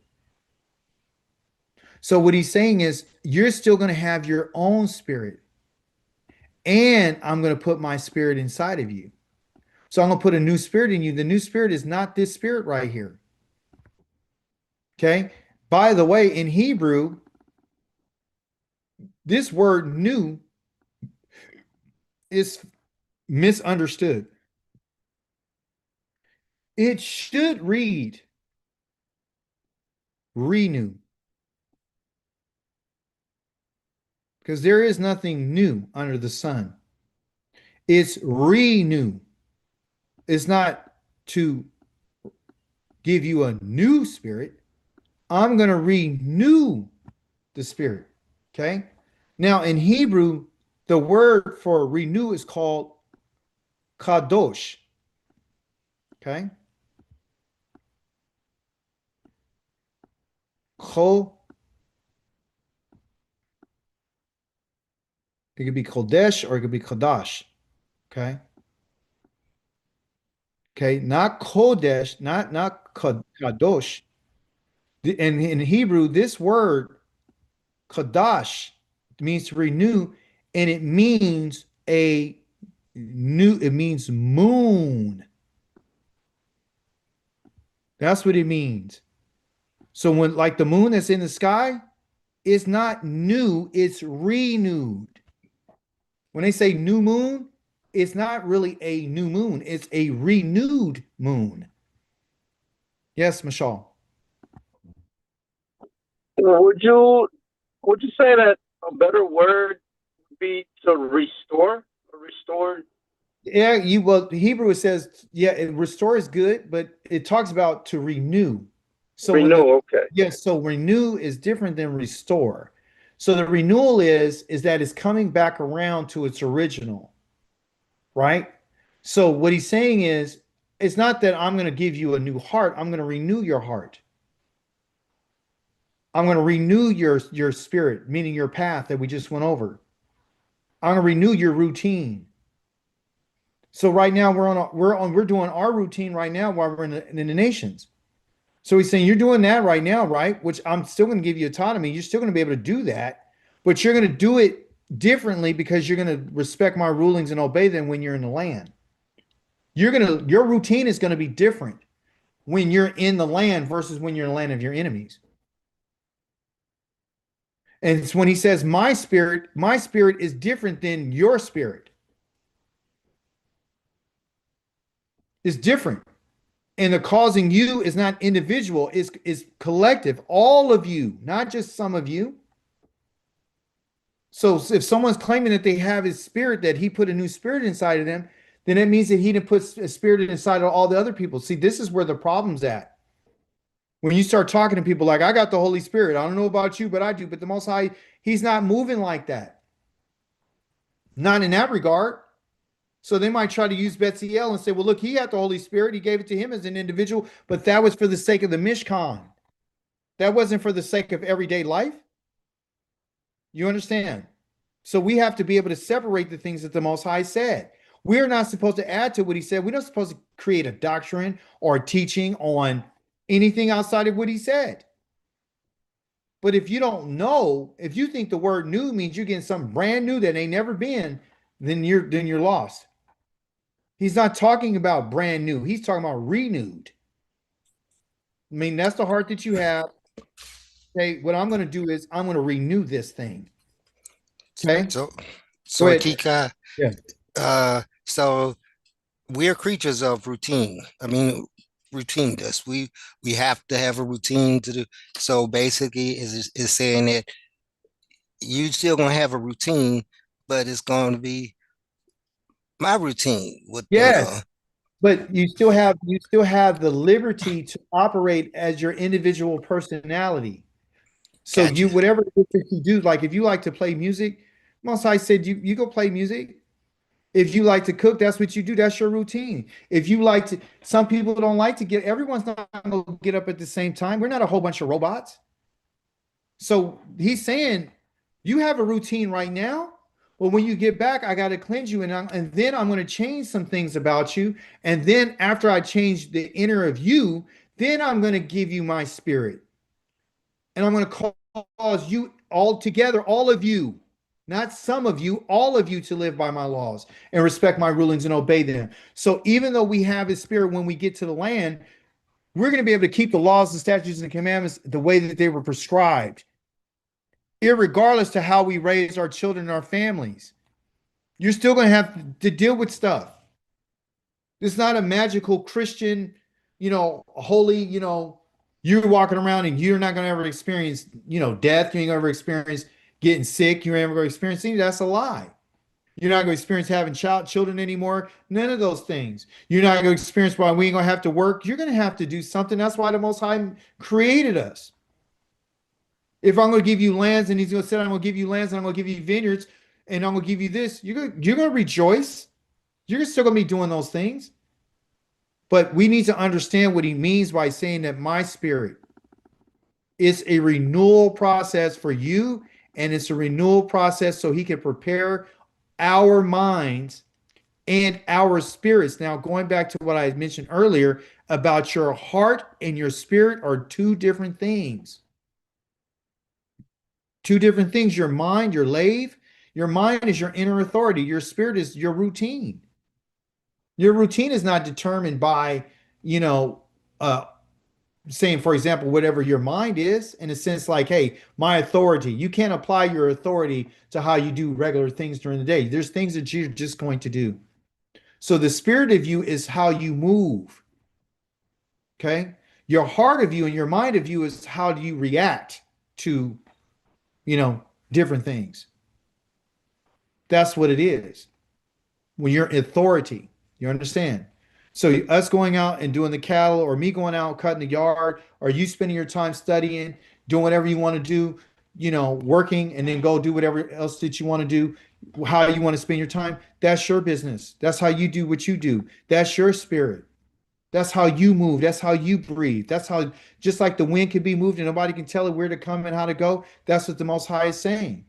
So what he's saying is, you're still going to have your own spirit, and I'm going to put my spirit inside of you. So I'm going to put a new spirit in you. The new spirit is not this spirit right here. Okay. By the way, in Hebrew, this word new is misunderstood. It should read renew, because there is nothing new under the sun. It's renew. It's not to give you a new spirit. I'm going to renew the spirit. Okay. Now, in Hebrew, the word for renew is called kadosh. Okay. It could be Kodesh or it could be Kodash. Okay. Okay. Not Kodesh, not Kadosh. And in Hebrew, this word Kadash means to renew, and it means it means moon. That's what it means. So when like the moon that's in the sky, it's not new, it's renewed. When they say new moon, it's not really a new moon, it's a renewed moon. Yes, Michelle. Would you say that a better word would be to restore? Restore, Yeah, you well, Hebrew it says, yeah, restore is good, but it talks about to renew. So when the renew. Okay, yes, so renew is different than restore. So the renewal is that it's coming back around to its original, right? So what he's saying is it's not that I'm going to give you a new heart, I'm going to renew your heart. I'm going to renew your spirit, meaning your path that we just went over. I'm going to renew your routine. So right now we're doing our routine right now while we're in the nations. So he's saying you're doing that right now, right? Which I'm still going to give you autonomy. You're still going to be able to do that, but you're going to do it differently because you're going to respect my rulings and obey them when you're in the land. Your routine is going to be different when you're in the land versus when you're in the land of your enemies. And it's when he says my spirit is different than your spirit. It's different. And the causing you is not individual, is collective. All of you, not just some of you. So if someone's claiming that they have his spirit, that he put a new spirit inside of them, then it means that he didn't put a spirit inside of all the other people. See, this is where the problem's at. When you start talking to people like, I got the Holy Spirit. I don't know about you, but I do. But the Most High, he's not moving like that. Not in that regard. So they might try to use Betsy L and say, well, look, he had the Holy Spirit. He gave it to him as an individual, but that was for the sake of the Mishkan. That wasn't for the sake of everyday life. You understand? So we have to be able to separate the things that the Most High said. We're not supposed to add to what he said. We're not supposed to create a doctrine or a teaching on anything outside of what he said. But if you don't know, if you think the word new means you're getting something brand new that ain't never been, then you're lost. He's not talking about brand new. He's talking about renewed. I mean, that's the heart that you have. Okay, what I'm going to do is I'm going to renew this thing. Okay, So, go so ahead. Tika, Yeah. so we're creatures of routine. I mean, routine does. We have to have a routine to do. So basically, is saying that you still gonna have a routine, but it's going to be my routine. What Yes, but you still have the liberty to operate as your individual personality. So you gotcha, whatever it is that you do, like if you like to play music, Most High said you go play music. If you like to cook, that's what you do. That's your routine. If you like to, some people don't like to get, everyone's not going to get up at the same time. We're not a whole bunch of robots. So he's saying you have a routine right now. Well, when you get back, I got to cleanse you, and then I'm going to change some things about you. And then after I change the inner of you, then I'm going to give you my spirit, and I'm going to cause you all together, all of you, not some of you, all of you to live by my laws and respect my rulings and obey them. So even though we have his spirit when we get to the land, we're going to be able to keep the laws, the statutes, and the commandments the way that they were prescribed, irregardless to how we raise our children and our families. You're still going to have to deal with stuff. It's not a magical Christian, holy, you're walking around and you're not going to ever experience, death. You ain't going to ever experience getting sick. You're never going to experience anything. That's a lie. You're not going to experience having children anymore. None of those things. You're not going to experience why we ain't going to have to work. You're going to have to do something. That's why the Most High created us. If I'm going to give you lands and he's going to say, I'm going to give you lands and I'm going to give you vineyards and I'm going to give you this, you're going to rejoice. You're still going to be doing those things. But we need to understand what he means by saying that my spirit is a renewal process for you and it's a renewal process so he can prepare our minds and our spirits. Now, going back to what I mentioned earlier about your heart and your spirit are two different things. Two different things. Your mind, your lave, your mind is your inner authority. Your spirit is your routine. Your routine is not determined by, you know, uh, saying, for example, whatever your mind is, in a sense, like, hey, my authority. You can't apply your authority to how you do regular things during the day. There's things that you're just going to do. So the spirit of you is how you move. Okay. Your heart of you and your mind of you is how do you react to, you know, different things. That's what it is. When you're authority, you understand? So us going out and doing the cattle, or me going out cutting the yard, or you spending your time studying, doing whatever you want to do, you know, working, and then go do whatever else that you want to do, how you want to spend your time, that's your business. That's how you do what you do. That's your spirit. That's how you move. That's how you breathe. That's how, just like the wind can be moved and nobody can tell it where to come and how to go. That's what the Most High is saying.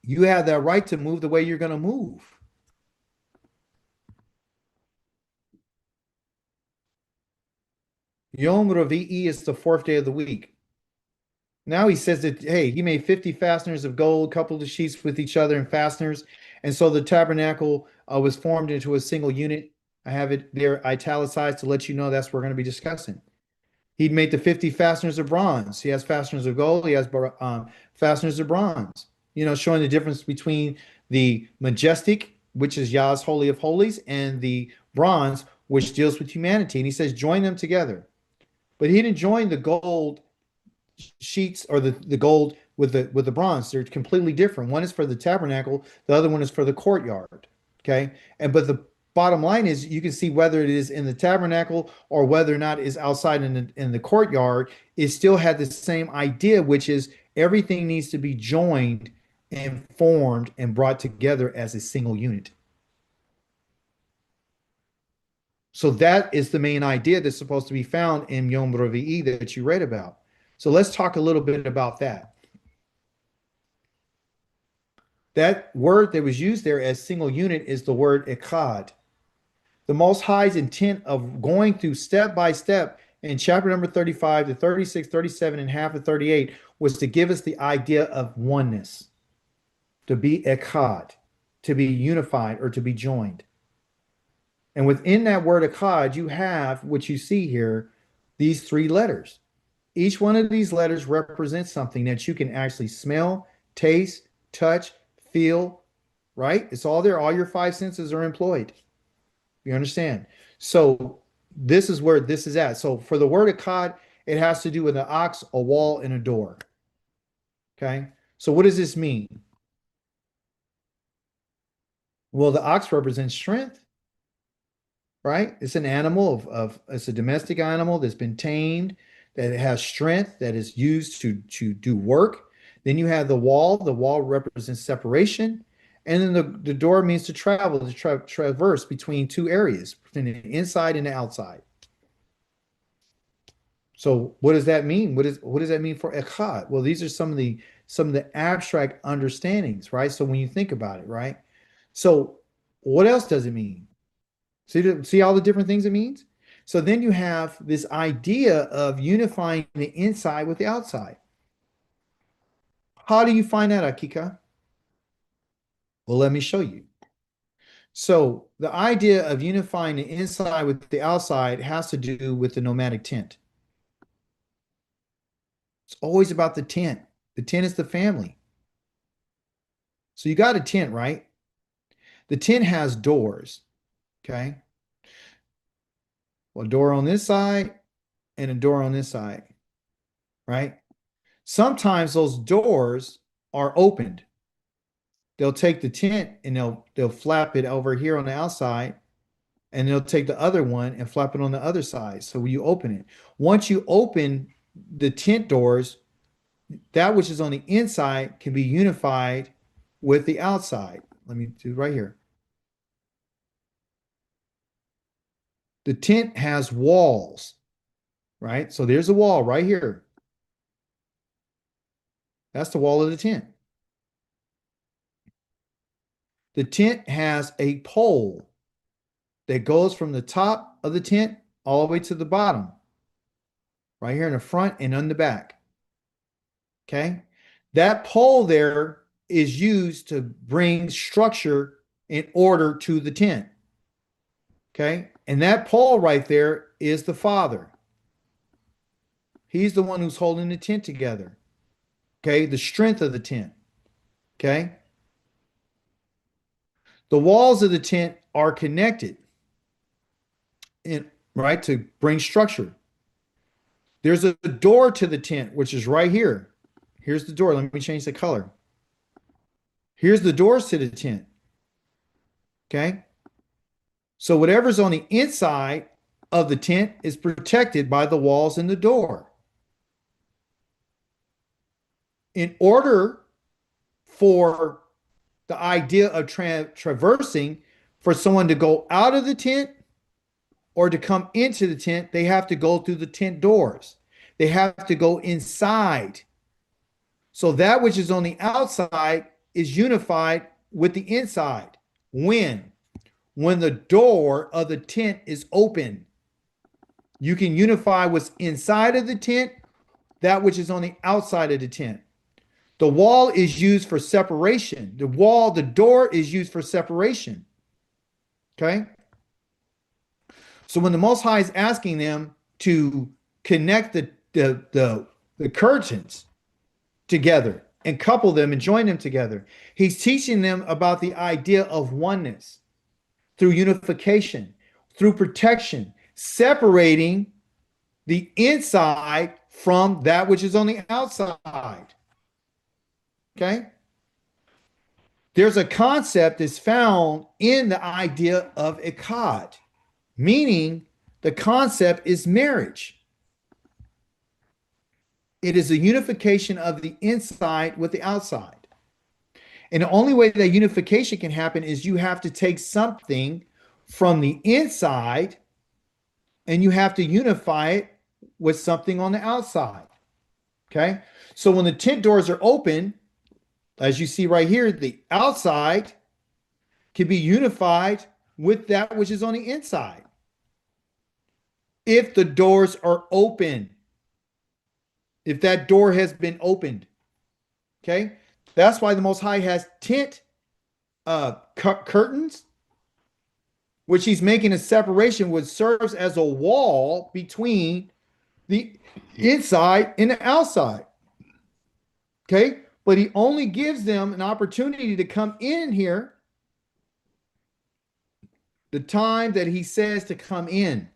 You have that right to move the way you're going to move. Yom Revi'i is the fourth day of the week. Now he says that, hey, he made 50 fasteners of gold, coupled the sheets with each other in fasteners. And so the tabernacle was formed into a single unit. I have it there italicized to let you know that's what we're going to be discussing. He'd made the 50 fasteners of bronze. He has fasteners of gold. He has fasteners of bronze, you know, showing the difference between the majestic, which is Yah's Holy of Holies, and the bronze, which deals with humanity. And he says, join them together. But he didn't join the gold sheets or the gold with the bronze. They're completely different. One is for the tabernacle, the other one is for the courtyard. Okay. And but the bottom line is you can see whether it is in the tabernacle or whether or not it's outside in the courtyard, it still had the same idea, which is everything needs to be joined and formed and brought together as a single unit. So that is the main idea that's supposed to be found in Yom Revi'i that you read about. So let's talk a little bit about that. That word that was used there as single unit is the word echad. The Most High's intent of going through step by step in chapter number 35 to 36, 37, and half of 38 was to give us the idea of oneness, to be echad, to be unified or to be joined. And within that word echad, you have what you see here, these three letters. Each one of these letters represents something that you can actually smell, taste, touch, feel, right? It's all there. All your five senses are employed. You understand? So this is where this is at. So for the word echad, it has to do with an ox, a wall, and a door. Okay. So what does this mean? Well, the ox represents strength, right? It's an animal of it's a domestic animal that's been tamed, that it has strength, that is used to do work. Then you have the wall. The wall represents separation. And then the door means to travel, to traverse between two areas, between the inside and the outside. So what does that mean? What does that mean for echad? Well, these are some of the abstract understandings, right? So when you think about it, right? So what else does it mean? See all the different things it means? So then you have this idea of unifying the inside with the outside. How do you find that, Akika? Well, let me show you. So the idea of unifying the inside with the outside has to do with the nomadic tent. It's always about the tent. The tent is the family. So you got a tent, right? The tent has doors, okay? Well, a door on this side and a door on this side, right? Sometimes those doors are opened. They'll take the tent and they'll flap it over here on the outside, and they'll take the other one and flap it on the other side. So when you open it, once you open the tent doors, that which is on the inside can be unified with the outside. Let me do right here. The tent has walls, right? So there's a wall right here. That's the wall of the tent. The tent has a pole that goes from the top of the tent all the way to the bottom, right here in the front and on the back. Okay. That pole there is used to bring structure and order to the tent. Okay. And that pole right there is the Father. He's the one who's holding the tent together. Okay. The strength of the tent. Okay. The walls of the tent are connected in, right, to bring structure. There's a door to the tent, which is right here. Here's the door. Let me change the color. Here's the doors to the tent. Okay. So whatever's on the inside of the tent is protected by the walls and the door. In order for the idea of traversing, for someone to go out of the tent or to come into the tent, they have to go through the tent doors. They have to go inside. So that which is on the outside is unified with the inside. When the door of the tent is open, you can unify what's inside of the tent, that which is on the outside of the tent. The wall is used for separation. The door is used for separation. Okay? So when the Most High is asking them to connect the curtains together and couple them and join them together, he's teaching them about the idea of oneness through unification, through protection, separating the inside from that which is on the outside. Okay? There's a concept that's found in the idea of echad, meaning the concept is marriage. It is a unification of the inside with the outside. And the only way that unification can happen is you have to take something from the inside and you have to unify it with something on the outside. Okay? So when the tent doors are open, as you see right here, the outside can be unified with that which is on the inside. If the doors are open, if that door has been opened, okay? That's why the Most High has tent curtains, which he's making a separation, which serves as a wall between the inside and the outside. Okay? But he only gives them an opportunity to come in here the time that he says to come in.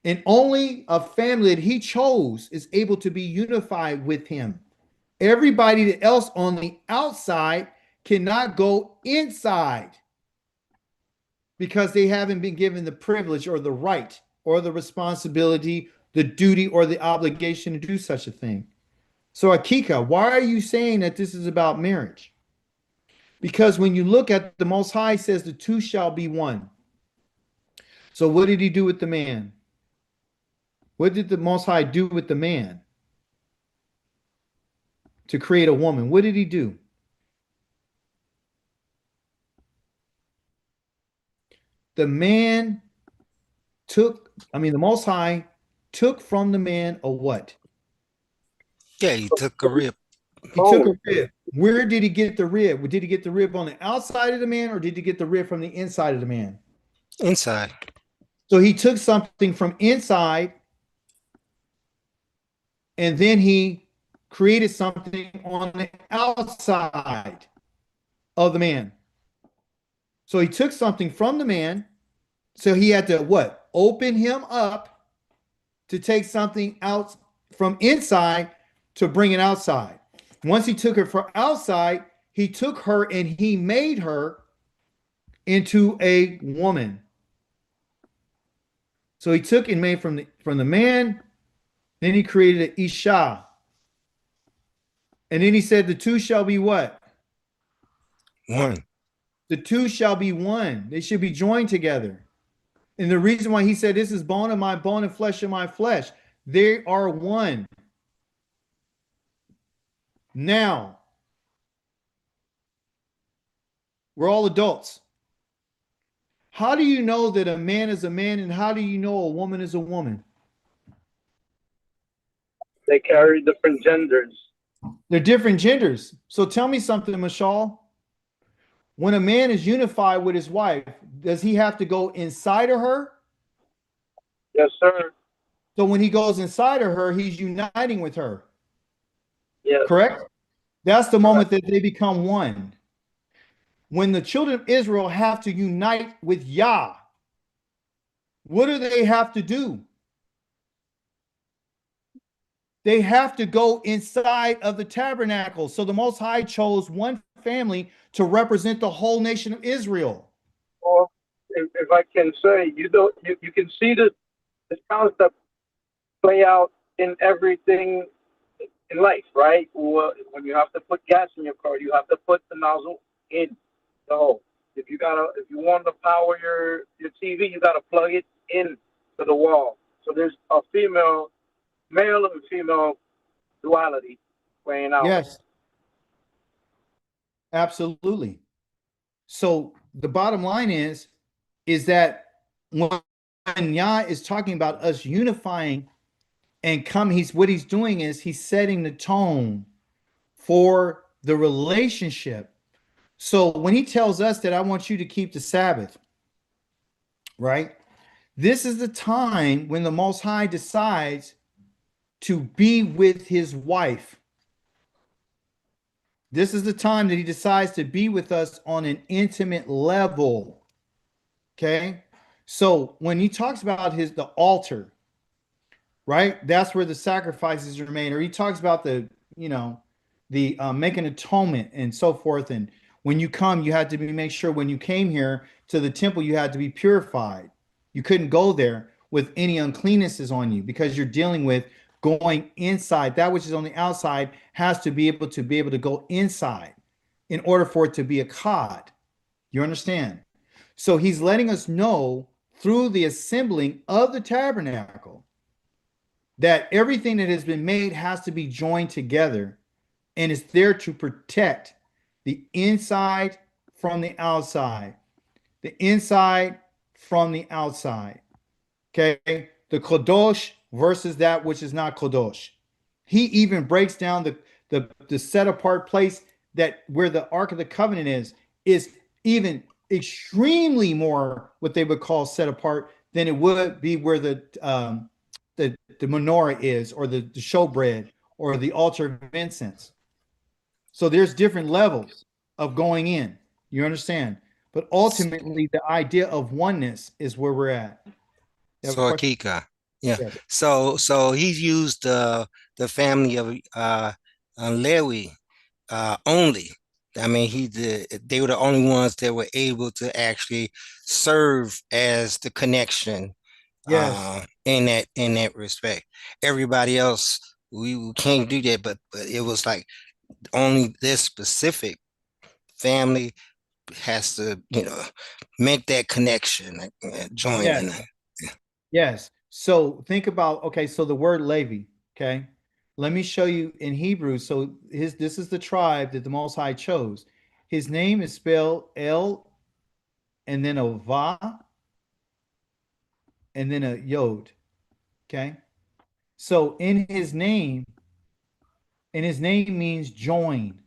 And only a family that he chose is able to be unified with him. Everybody else on the outside cannot go inside because they haven't been given the privilege or the right or the responsibility, the duty or the obligation to do such a thing. So Akika, why are you saying that this is about marriage? Because when you look at the Most High says the two shall be one. So what did he do with the man? What did the Most High do with the man to create a woman? What did he do? The Most High took from the man a what? Yeah, he took a rib. He took a rib. Where did he get the rib? Did he get the rib on the outside of the man or did he get the rib from the inside of the man? Inside. So he took something from inside and then he created something on the outside of the man. So he took something from the man. So he had to what? Open him up to take something out from inside to bring it outside. Once he took her from outside, he took her and he made her into a woman. So he took and made from the man, then he created an Isha. And then he said the two shall be what? One. The two shall be one. They should be joined together. And the reason why he said this is bone of my bone and flesh of my flesh, they are one. Now, we're all adults. How do you know that a man is a man and how do you know a woman is a woman? They carry different genders. They're different genders. So tell me something, Mashal. When a man is unified with his wife, does he have to go inside of her? Yes, sir. So when he goes inside of her, he's uniting with her. Yes. Correct? That's the Correct. moment that they become one. When the children of Israel have to unite with Yah, what do they have to do? They have to go inside of the tabernacle. So the Most High chose one family to represent the whole nation of Israel. Or if I can say, you can see this concept play out in everything in life, right? When you have to put gas in your car, you have to put the nozzle in the hole. If you want to power your TV, you gotta plug it in to the wall. So there's a male and female duality playing out. Yes, absolutely. So the bottom line is that when Yah is talking about us unifying and what he's doing is he's setting the tone for the relationship. So when he tells us that I want you to keep the Sabbath, right? This is the time when the Most High decides to be with his wife. This is the time that he decides to be with us on an intimate level. Okay. So when he talks about the altar, right? That's where the sacrifices are made. Or he talks about the making atonement and so forth. And when you come, you had to make sure when you came here to the temple, you had to be purified. You couldn't go there with any uncleannesses on you because you're dealing with going inside. That which is on the outside has to be able to go inside in order for it to be a cod. You understand? So he's letting us know through the assembling of the tabernacle that everything that has been made has to be joined together and is there to protect the inside from the outside. The inside from the outside. Okay? The Kadosh versus that which is not Kadosh. He even breaks down the set apart place that where the Ark of the Covenant is even extremely more what they would call set apart than it would be where the menorah is, or the showbread, or the altar of incense. So there's different levels of going in. You understand? But ultimately, the idea of oneness is where we're at. You have a So question? Akika, yeah. Yes. So he used the family of Lewi only. I mean, they were the only ones that were able to actually serve as the connection Yes. in that respect. Everybody else, we can't do that, but it was like only this specific family has to, make that connection, join in. Yes. Yes. So think about, okay, so the word Levi, okay? Let me show you in Hebrew. So this is the tribe that the Most High chose. His name is spelled El and then a Va and then a Yod. Okay. So and his name means join.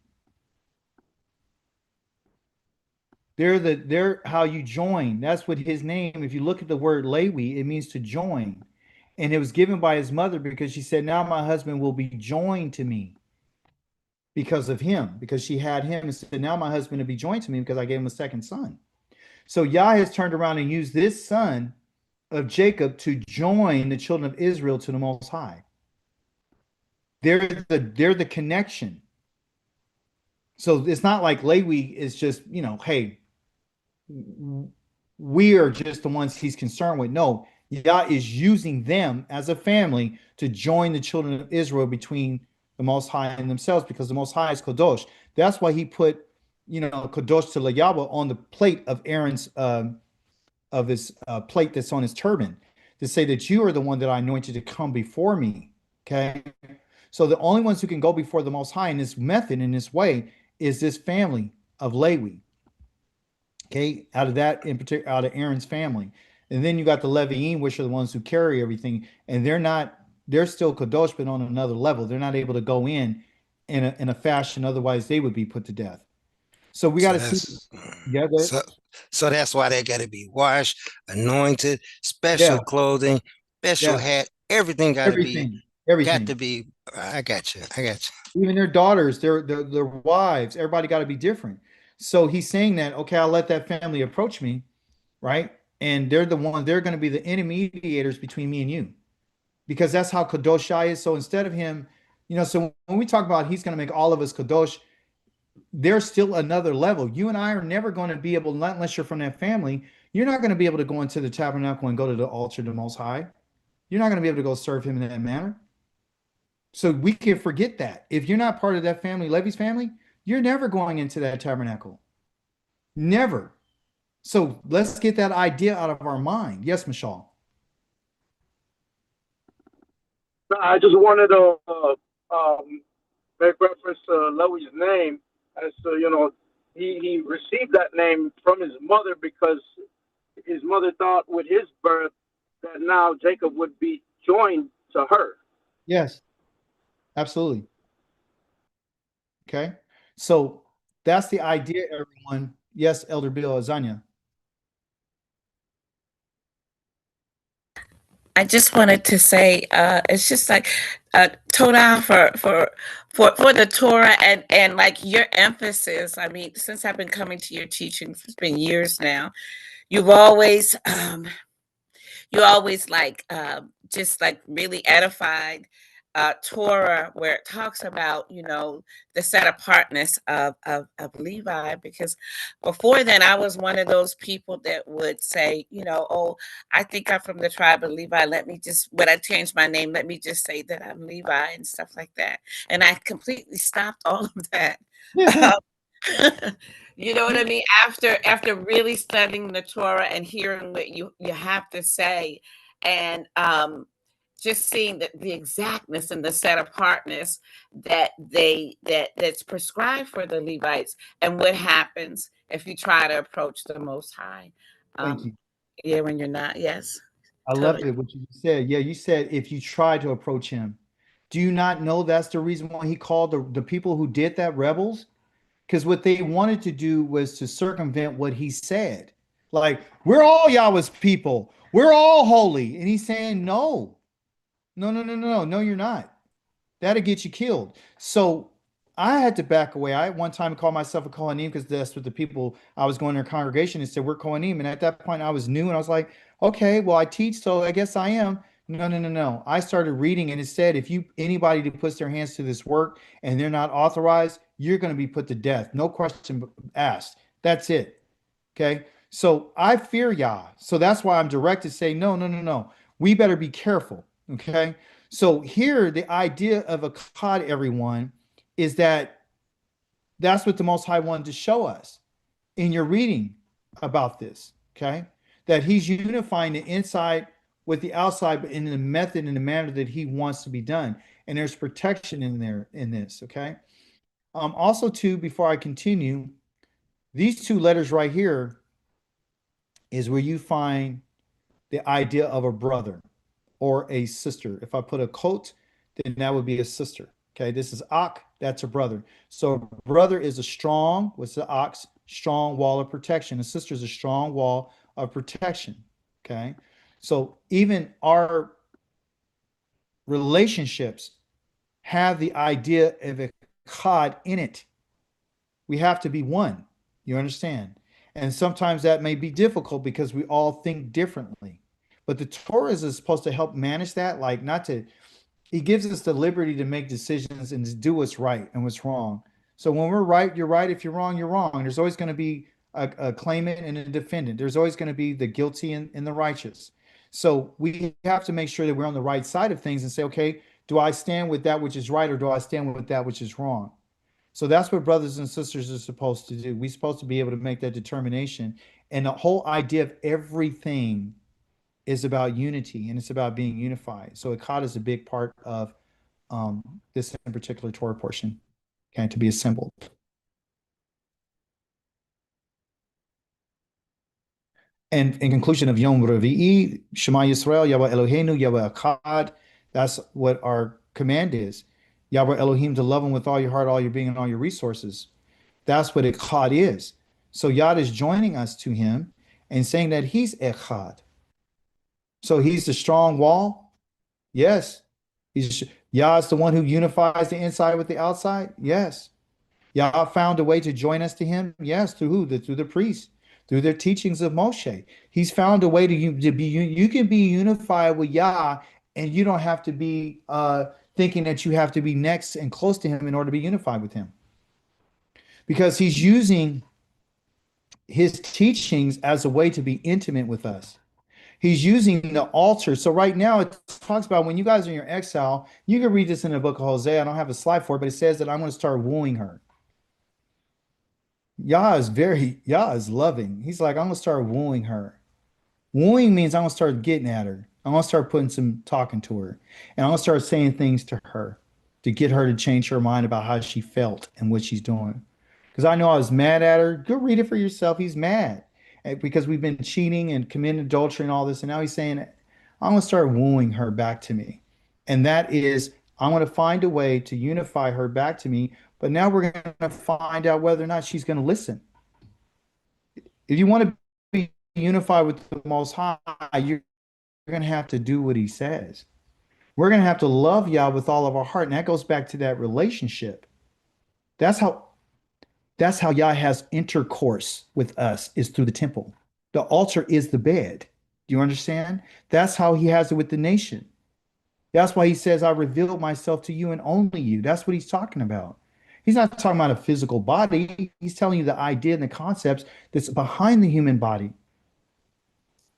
They're how you join. That's what his name. If you look at the word Lewi, it means to join. And it was given by his mother because she said, now my husband will be joined to me because of him, because she had him and said, now my husband will be joined to me because I gave him a second son. So Yah has turned around and used this son of Jacob to join the children of Israel to the Most High. They're the connection. So it's not like Lewi is just, hey, we are just the ones he's concerned with. No, Yah is using them as a family to join the children of Israel between the Most High and themselves, because the Most High is Kadosh. That's why he put, Kadosh to Yahweh on the plate of Aaron's of his plate that's on his turban, to say that you are the one that I anointed to come before me. Okay. So the only ones who can go before the Most High in this method, in this way, is this family of Lewi. Okay, out of that in particular, out of Aaron's family, and then you got the Leviim, which are the ones who carry everything, and they're still kadosh, but on another level. They're not able to go in a fashion, otherwise they would be put to death. So we got So to see. that's Yeah, good. so so that's why they got to be washed, anointed, Yeah, special clothing, special yeah, hat. Everything everything, got to everything. be. I got you. I got Even their daughters, their wives, everybody got to be different. So he's saying that, okay, I'll let that family approach me, right? And they're going to be the intermediators between me and you, because that's how kadosh is. So instead of him, so when we talk about he's going to make all of us kadosh, there's still another level. You and I are never going to be able, not unless you're from that family, you're not going to be able to go into the tabernacle and go to the altar of the Most High. You're not going to be able to go serve him in that manner. So we can forget that. If you're not part of that family, Levi's family, you're never going into that tabernacle. Never. So let's get that idea out of our mind. Yes, Michelle. I just wanted to make reference to Lewi's name as to, he received that name from his mother because his mother thought with his birth that now Jacob would be joined to her. Yes, absolutely. Okay. So that's the idea, everyone. Yes, Elder Bill Azania. I just wanted to say, it's just like Toda for the Torah and like your emphasis. I mean, since I've been coming to your teachings, it's been years now. You've always you always like just like really edified Torah, where it talks about the set apartness of Levi. Because before then I was one of those people that would say, oh, I think I'm from the tribe of Levi. Let me just, when I changed my name, let me just say that I'm Levi and stuff like that. And I completely stopped all of that. You know what I mean? After really studying the Torah and hearing what you have to say, and just seeing the exactness and the set apartness that's prescribed for the Levites, and what happens if you try to approach the Most High. Thank Um, you. yeah, when you're not. Yes, I loved totally. it what you said. Yeah, you said if you try to approach him. Do you not know that's the reason why he called the people who did that rebels? Because what they wanted to do was to circumvent what he said. Like, we're all Yahweh's people. We're all holy. And he's saying, no, no, no, no, no, no, no, you're not. That'll get you killed. So I had to back away. I at one time called myself a Kohanim because that's what the people I was going to their congregation and said, we're Kohanim. And at that point, I was new and I was like, okay, well, I teach, so I guess I am. No, no, no, no. I started reading and it said, if you anybody that puts their hands to this work and they're not authorized, you're going to be put to death. No question asked. That's it. Okay. So I fear Yah. So that's why I'm direct to say, no, no, no, no. We better be careful. Okay. So here, the idea of a Akkad, everyone, is that that's what the Most High wanted to show us in your reading about this. Okay. That he's unifying the inside with the outside, but in the method and the manner that he wants to be done. And there's protection in there in this. Okay. Also, too, before I continue, these two letters right here is where you find the idea of a brother or a sister. If I put a coat, then that would be a sister. Okay, this is Ak, that's a brother. So a brother is a strong, what's the ox? Strong wall of protection. A sister is a strong wall of protection. Okay, so even our relationships have the idea of a Chad in it. We have to be one. You understand? And sometimes that may be difficult because we all think differently. But the Torah is supposed to help manage that, like not to, he gives us the liberty to make decisions and to do what's right and what's wrong. So when we're right, you're right. If you're wrong, you're wrong. There's always going to be a claimant and a defendant. There's always going to be the guilty and the righteous. So we have to make sure that we're on the right side of things and say, okay, do I stand with that which is right or do I stand with that which is wrong? So that's what brothers and sisters are supposed to do. We're supposed to be able to make that determination. And the whole idea of everything is about unity and it's about being unified. So Akkad is a big part of this in particular Torah portion, okay, to be assembled. And in conclusion of Yom Revi'i, Shema Yisrael, Yahweh Eloheinu, Yahweh Echad. That's what our command is. Yahweh Elohim, to love him with all your heart, all your being, and all your resources. That's what Echad is. So Yah is joining us to him and saying that he's Echad. So he's the strong wall. Yes. Yah is the one who unifies the inside with the outside. Yes. Yah found a way to join us to him. Yes. Through who? Through the priests, through their teachings of Moshe. He's found a way to be, you can be unified with Yah, and you don't have to be thinking that you have to be next and close to him in order to be unified with him. Because he's using his teachings as a way to be intimate with us. He's using the altar. So right now it talks about when you guys are in your exile, you can read this in the book of Hosea. I don't have a slide for it, but it says that I'm going to start wooing her. Yah is loving. He's like, I'm going to start wooing her. Wooing means I'm going to start getting at her. I'm going to start putting some talking to her. And I'm going to start saying things to her to get her to change her mind about how she felt and what she's doing. Because I know I was mad at her. Go read it for yourself. He's mad because we've been cheating and committing adultery and all this. And now he's saying, I'm going to start wooing her back to me. And that is, I'm going to find a way to unify her back to me. But now we're going to find out whether or not she's going to listen. If you want to be unified with the Most High, you're going to have to do what he says. We're going to have to love Yah with all of our heart. And that goes back to that relationship. That's how Yah has intercourse with us, is through the temple. The altar is the bed. Do you understand? That's how he has it with the nation. That's why he says, I revealed myself to you and only you. That's what he's talking about. He's not talking about a physical body. He's telling you the idea and the concepts that's behind the human body.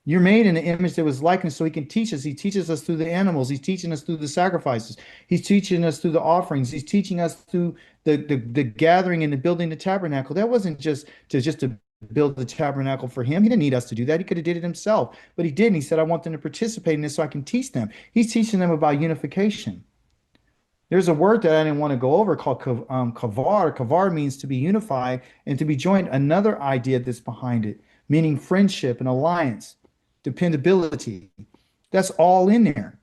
You're made in the image that was likeness, so he can teach us. He teaches us through the animals. He's teaching us through the sacrifices. He's teaching us through the offerings. He's teaching us through the gathering and the building the tabernacle. That wasn't just to build the tabernacle for him. He didn't need us to do that. He could have did it himself, but he didn't. He said, I want them to participate in this so I can teach them. He's teaching them about unification. There's a word that I didn't want to go over called kavar. Kavar means to be unified and to be joined. Another idea that's behind it, meaning friendship and alliance, dependability. That's all in there.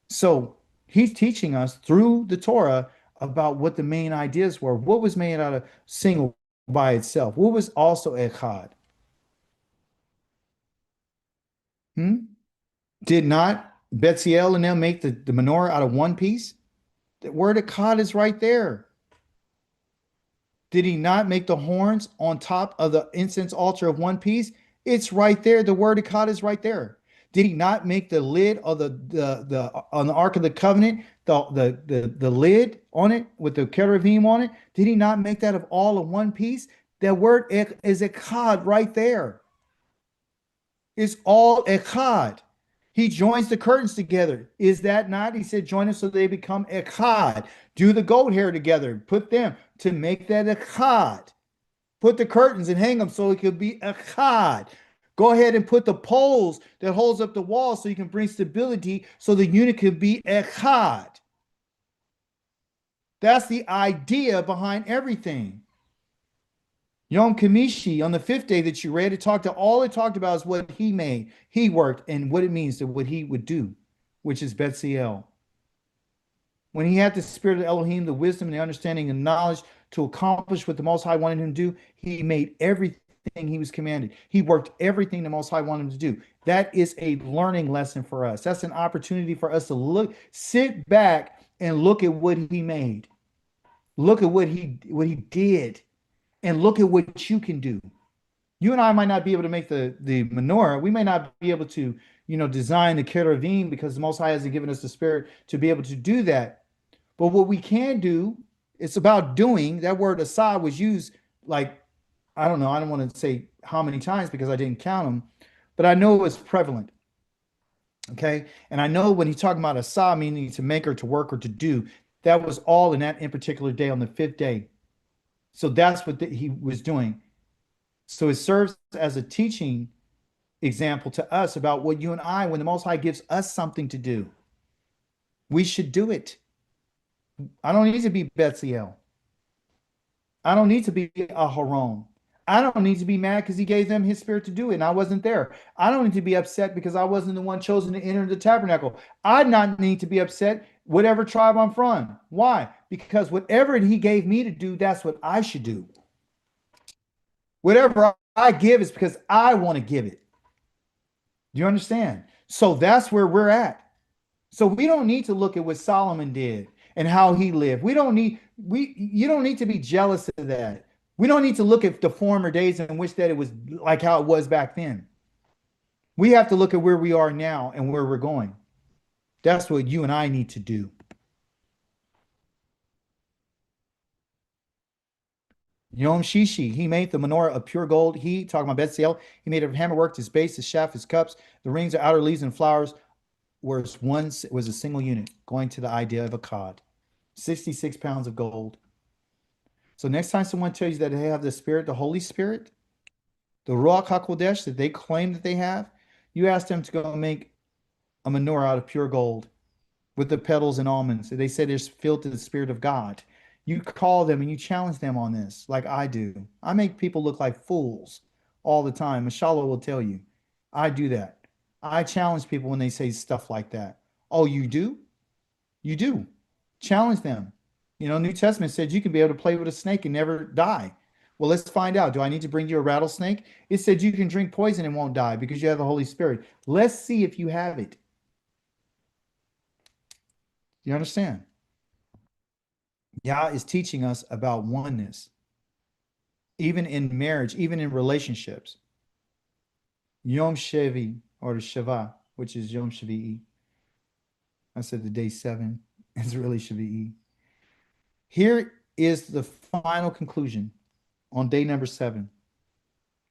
So he's teaching us through the Torah about what the main ideas were. What was made out of single by itself? What was also echad? Did not Betziel and them make the menorah out of one piece? The word echad is right there. Did he not make the horns on top of the incense altar of one piece? It's right there. The word echad is right there. Did he not make the lid of the on the Ark of the Covenant, the lid on it with the cherubim on it? Did he not make that of all of one piece? That word is echad right there. It's all echad. He joins the curtains together. Is that not? He said, join them so they become echad. Do the goat hair together. Put them to make that echad. Put the curtains and hang them so it could be echad. Go ahead and put the poles that holds up the wall so you can bring stability so the unit could be echad. That's the idea behind everything. Yom Kamishi, on the fifth day that you read, all it talked about is what he made, he worked, and what it means to what he would do, which is Betziel. When he had the spirit of Elohim, the wisdom and the understanding and knowledge to accomplish what the Most High wanted him to do, he made everything he was commanded. He worked everything the Most High wanted him to do. That is a learning lesson for us. That's an opportunity for us to sit back and look at what he made. Look at what he did. And look at what you can do. You and I might not be able to make the menorah. We may not be able to, design the cherubim because the Most High hasn't given us the spirit to be able to do that. But what we can do, it's about doing. That word asad was used like, I don't know. I don't want to say how many times because I didn't count them, but I know it's prevalent. Okay. And I know when he's talking about asad, meaning to make or to work or to do, that was all in that in particular day on the fifth day. So that's what he was doing. So it serves as a teaching example to us about what you and I, when the Most High gives us something to do, we should do it. I don't need to be Betziel. I don't need to be a Haron. I don't need to be mad because he gave them his spirit to do it and I wasn't there. I don't need to be upset because I wasn't the one chosen to enter the tabernacle. I not need to be upset, whatever tribe I'm from. Why? Because whatever he gave me to do, that's what I should do. Whatever I give is because I want to give it. Do you understand? So that's where we're at. So we don't need to look at what Solomon did and how he lived. You don't need to be jealous of that. We don't need to look at the former days and wish that it was like how it was back then. We have to look at where we are now and where we're going. That's what you and I need to do. Yom Shishi, he made the menorah of pure gold. He, talking about Betziel, he made it of hammerwork, his base, his shaft, his cups, the rings, the outer leaves, and flowers was a single unit, going to the idea of a cod. 66 pounds of gold. So next time someone tells you that they have the Spirit, the Holy Spirit, the Ruach HaKodesh that they claim that they have, you ask them to go make a menorah out of pure gold with the petals and almonds. They say they're filled to the Spirit of God. You call them and you challenge them on this, like I do. I make people look like fools all the time. Mashallah will tell you. I do that. I challenge people when they say stuff like that. Oh, you do? You do. Challenge them. You know, New Testament said you can be able to play with a snake and never die. Well, let's find out. Do I need to bring you a rattlesnake? It said you can drink poison and won't die because you have the Holy Spirit. Let's see if you have it. You understand? Yah is teaching us about oneness, even in marriage, even in relationships. Yom Shevi, or the Shavah, which is Yom Shavi'i. I said the day 7 is really Shavi'i. Here is the final conclusion on day number 7.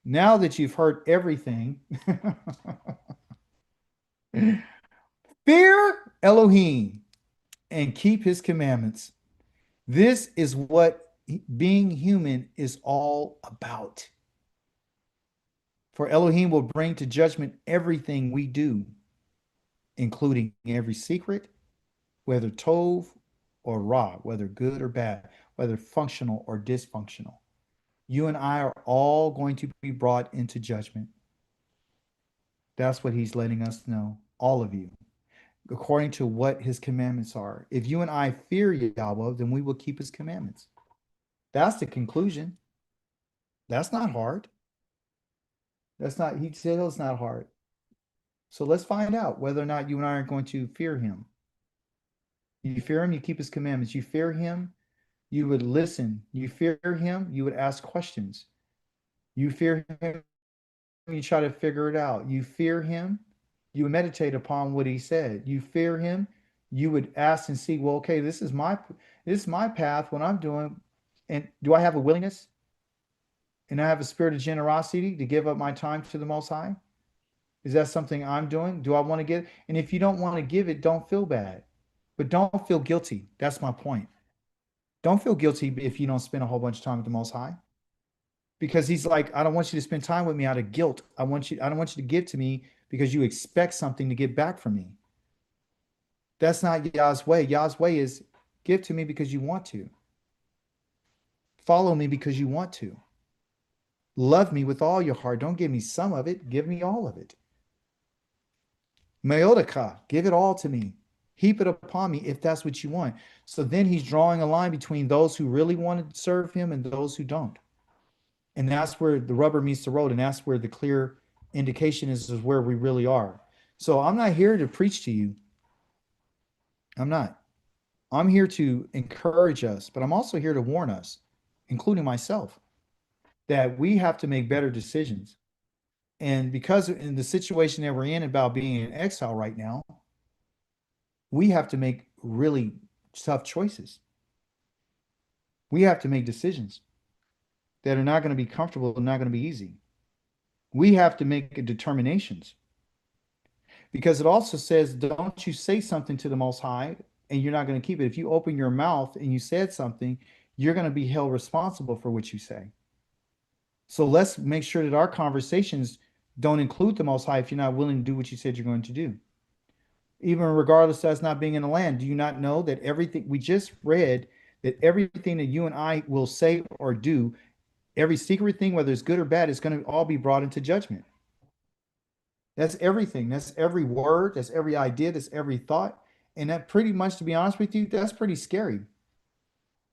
Now that you've heard everything, fear Elohim and keep his commandments. This is what being human is all about. For Elohim will bring to judgment everything we do, including every secret, whether tov or ra, whether good or bad, whether functional or dysfunctional. You and I are all going to be brought into judgment. That's what he's letting us know, all of you, according to what his commandments are. If you and I fear Yahweh, then we will keep his commandments. That's the conclusion. That's not hard. He said it's not hard. So let's find out whether or not you and I are going to fear him. You fear him, you keep his commandments. You fear him, you would listen. You fear him, you would ask questions. You fear him, you try to figure it out. You fear him, you would meditate upon what he said. You fear him, you would ask and see, well, okay, this is my path, what I'm doing. And do I have a willingness? And I have a spirit of generosity to give up my time to the Most High? Is that something I'm doing? Do I want to give? And if you don't want to give it, don't feel bad. But don't feel guilty. That's my point. Don't feel guilty if you don't spend a whole bunch of time with the Most High. Because he's like, I don't want you to spend time with me out of guilt. I don't want you to give to me because you expect something to get back from me. That's not Yah's way. Yah's way is give to me because you want to. Follow me because you want to. Love me with all your heart. Don't give me some of it. Give me all of it. Meodaka, give it all to me. Heap it upon me if that's what you want. So then he's drawing a line between those who really want to serve him and those who don't. And that's where the rubber meets the road. And that's where the clear indication is where we really are. So I'm not here to preach to you. I'm not. I'm here to encourage us, but I'm also here to warn us, including myself, that we have to make better decisions. And because in the situation that we're in about being in exile right now, we have to make really tough choices. We have to make decisions that are not going to be comfortable and not going to be easy. We have to make determinations. Because it also says, don't you say something to the Most High and you're not going to keep it. If you open your mouth and you said something, you're going to be held responsible for what you say. So let's make sure that our conversations don't include the Most High if you're not willing to do what you said you're going to do. even regardless of us not being in the land. Do you not know that everything we just read, that everything that you and I will say or do, every secret thing, whether it's good or bad, is going to all be brought into judgment. That's everything. That's every word. That's every idea. That's every thought. And that pretty much, to be honest with you, that's pretty scary.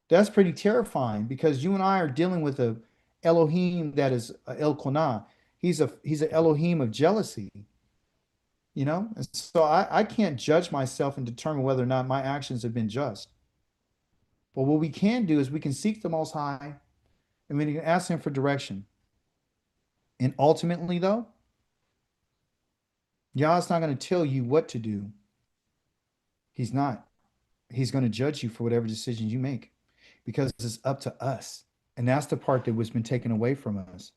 That's pretty terrifying because you and I are dealing with a Elohim that is a El Konah. He's an Elohim of jealousy, you know? And so I can't judge myself and determine whether or not my actions have been just. But what we can do is we can seek the Most High and we can ask Him for direction. And ultimately, though, Yah's not going to tell you what to do. He's not. He's going to judge you for whatever decisions you make because it's up to us. And that's the part that was been taken away from us.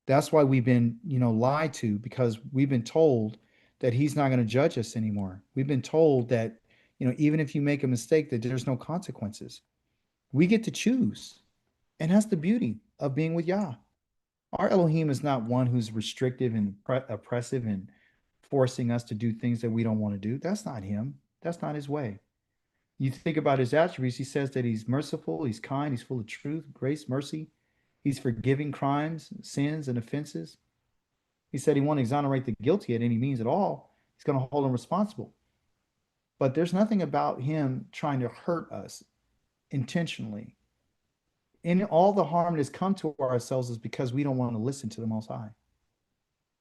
That's why we've been, lied to because we've been told that he's not going to judge us anymore. We've been told that, even if you make a mistake, that there's no consequences. We get to choose. And that's the beauty of being with Yah. Our Elohim is not one who's restrictive and oppressive and forcing us to do things that we don't want to do. That's not him. That's not his way. You think about his attributes, he says that he's merciful, he's kind, he's full of truth, grace, mercy. He's forgiving crimes, sins, and offenses. He said he won't exonerate the guilty at any means at all. He's going to hold them responsible. But there's nothing about him trying to hurt us intentionally. And all the harm that's come to ourselves is because we don't want to listen to the Most High.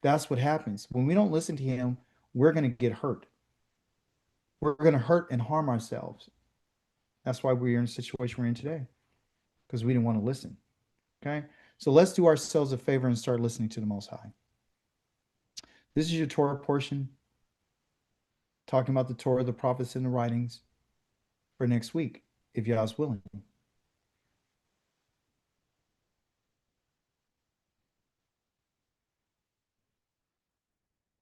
That's what happens. When we don't listen to him, we're going to get hurt. We're going to hurt and harm ourselves. That's why we're in the situation we're in today, because we didn't want to listen. Okay? So let's do ourselves a favor and start listening to the Most High. This is your Torah portion, talking about the Torah, the prophets, and the writings for next week, if Yah's willing.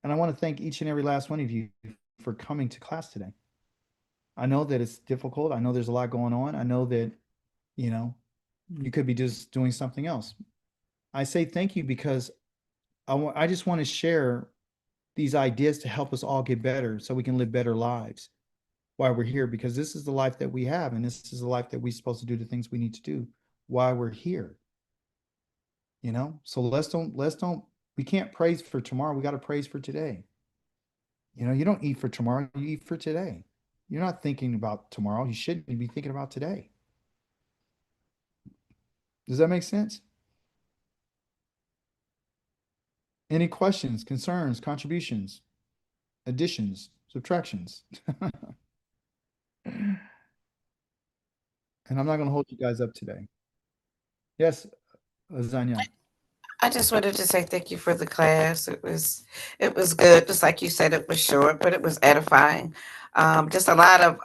And I want to thank each and every last one of you for coming to class today. I know that it's difficult. I know there's a lot going on. I know that, you could be just doing something else. I say thank you because I just want to share these ideas to help us all get better so we can live better lives while we're here, because this is the life that we have. And this is the life that we're supposed to do the things we need to do while we're here. So we can't praise for tomorrow. We got to praise for today. You don't eat for tomorrow, you eat for today. You're not thinking about tomorrow. You shouldn't be thinking about today. Does that make sense? Any questions, concerns, contributions, additions, subtractions? And I'm not going to hold you guys up today. Yes, Zanya. I just wanted to say thank you for the class. It was good. Just like you said, it was short, but it was edifying. Just a lot of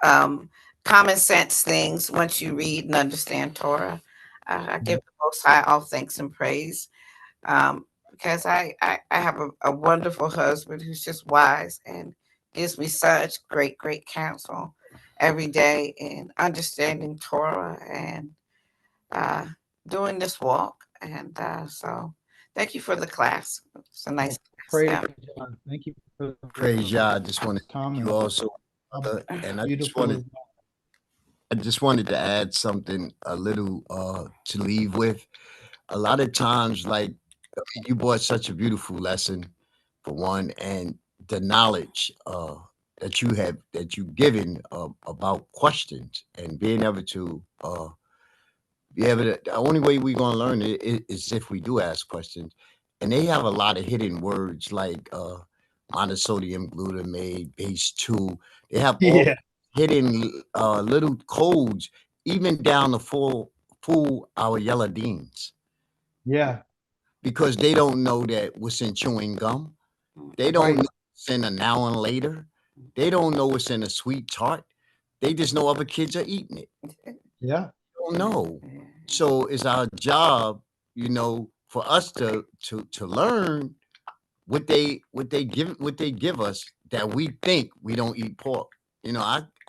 common sense things once you read and understand Torah. I give the Most High all thanks and praise, because I have a wonderful husband who's just wise and gives me such great counsel every day in understanding Torah and doing this walk. And so thank you for the class. It's a nice class. Praise Yeah. God. Thank you for the Praise Yah. I just wanted comment. you also, and Beautiful. I just wanted to add something a little to leave with. A lot of times, like you brought such a beautiful lesson for one, and the knowledge that you've given about questions and being able to the only way we're gonna learn it is if we do ask questions. And they have a lot of hidden words like monosodium glutamate, base 2. They have all Yeah. hidden little codes, even down to fool our yellow deans. Yeah. Because they don't know that what's in chewing gum. They don't know what's in a now and later. They don't know what's in a sweet tart. They just know other kids are eating it. Yeah. Don't know. So it's our job, for us to learn what they give us that we think we don't eat pork.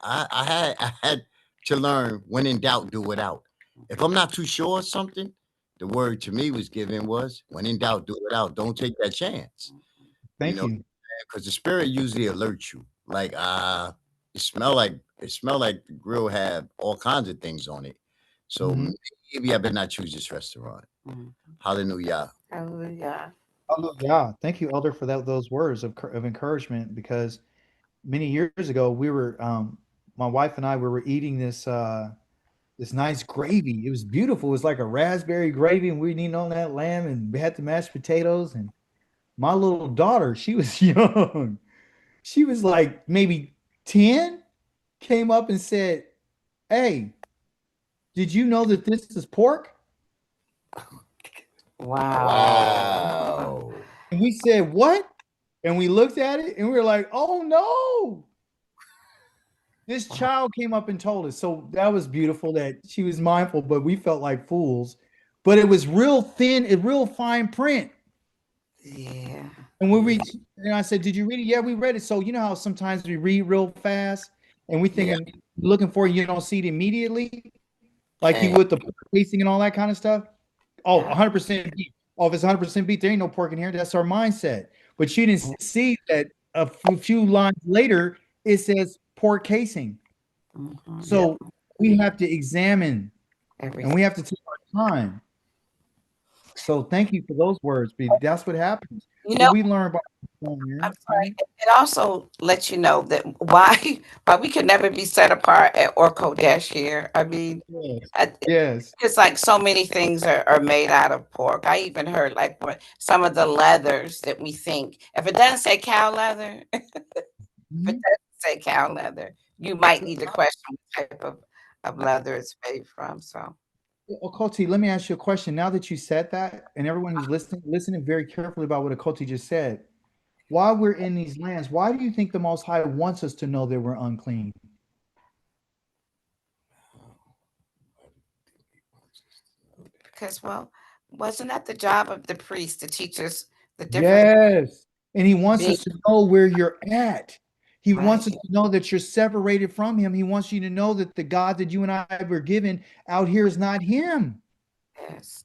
I had to learn when in doubt, do without. If I'm not too sure of something, the word to me was given was when in doubt, do without. Don't take that chance. Thank you. because the spirit usually alerts you. Like, it smell like the grill have all kinds of things on it. So Mhm. maybe I better not choose this restaurant. Mhm. Hallelujah. Hallelujah. Yeah, thank you, Elder, for those words of encouragement. Because many years ago, my wife and I, we were eating this nice gravy. It was beautiful. It was like a raspberry gravy, and we were eating on that lamb, and we had the mashed potatoes. And my little daughter, she was young. She was like maybe 10, came up and said, "Hey, did you know that this is pork?" Wow. Wow. And we said, "What?" And we looked at it and we were like, "Oh no." This child came up and told us. So that was beautiful that she was mindful, but we felt like fools. But it was real thin, real fine print. Yeah. And and I said, "Did you read it?" "Yeah, we read it." So you know how sometimes we read real fast and we Yeah. thinking looking for it, you don't see it immediately, like you Hey. would the tasting and all that kind of stuff. Oh, Yeah. 100% beef. Oh, if it's 100% beef, there ain't no pork in here. That's our mindset. But you didn't see that a few lines later, it says pork casing. Mhm. Yeah. So we have to examine and we Everything. have to take our time. So thank you for those words, because that's what happens. You What know, we learn about I'm here. sorry. It also lets you know that why we can never be set apart at Orco Dash here. I mean, Yes. I, Yes. it's like so many things are made out of pork. I even heard like what some of the leathers that we think, if it doesn't say cow leather, if it Mhm. doesn't say cow leather, you might need to question what type of leather it's made from. So Okoti, let me ask you a question. Now that you said that, and everyone who's listening very carefully about what Okoti just said, while we're in these lands, why do you think the Most High wants us to know that we're unclean? because well, wasn't that the job of the priest to teach us the difference Yes. And he wants being us to know where you're at. He right? wants us to know that you're separated from him. He wants you to know that the God that you and I were given out here is not him. Yes.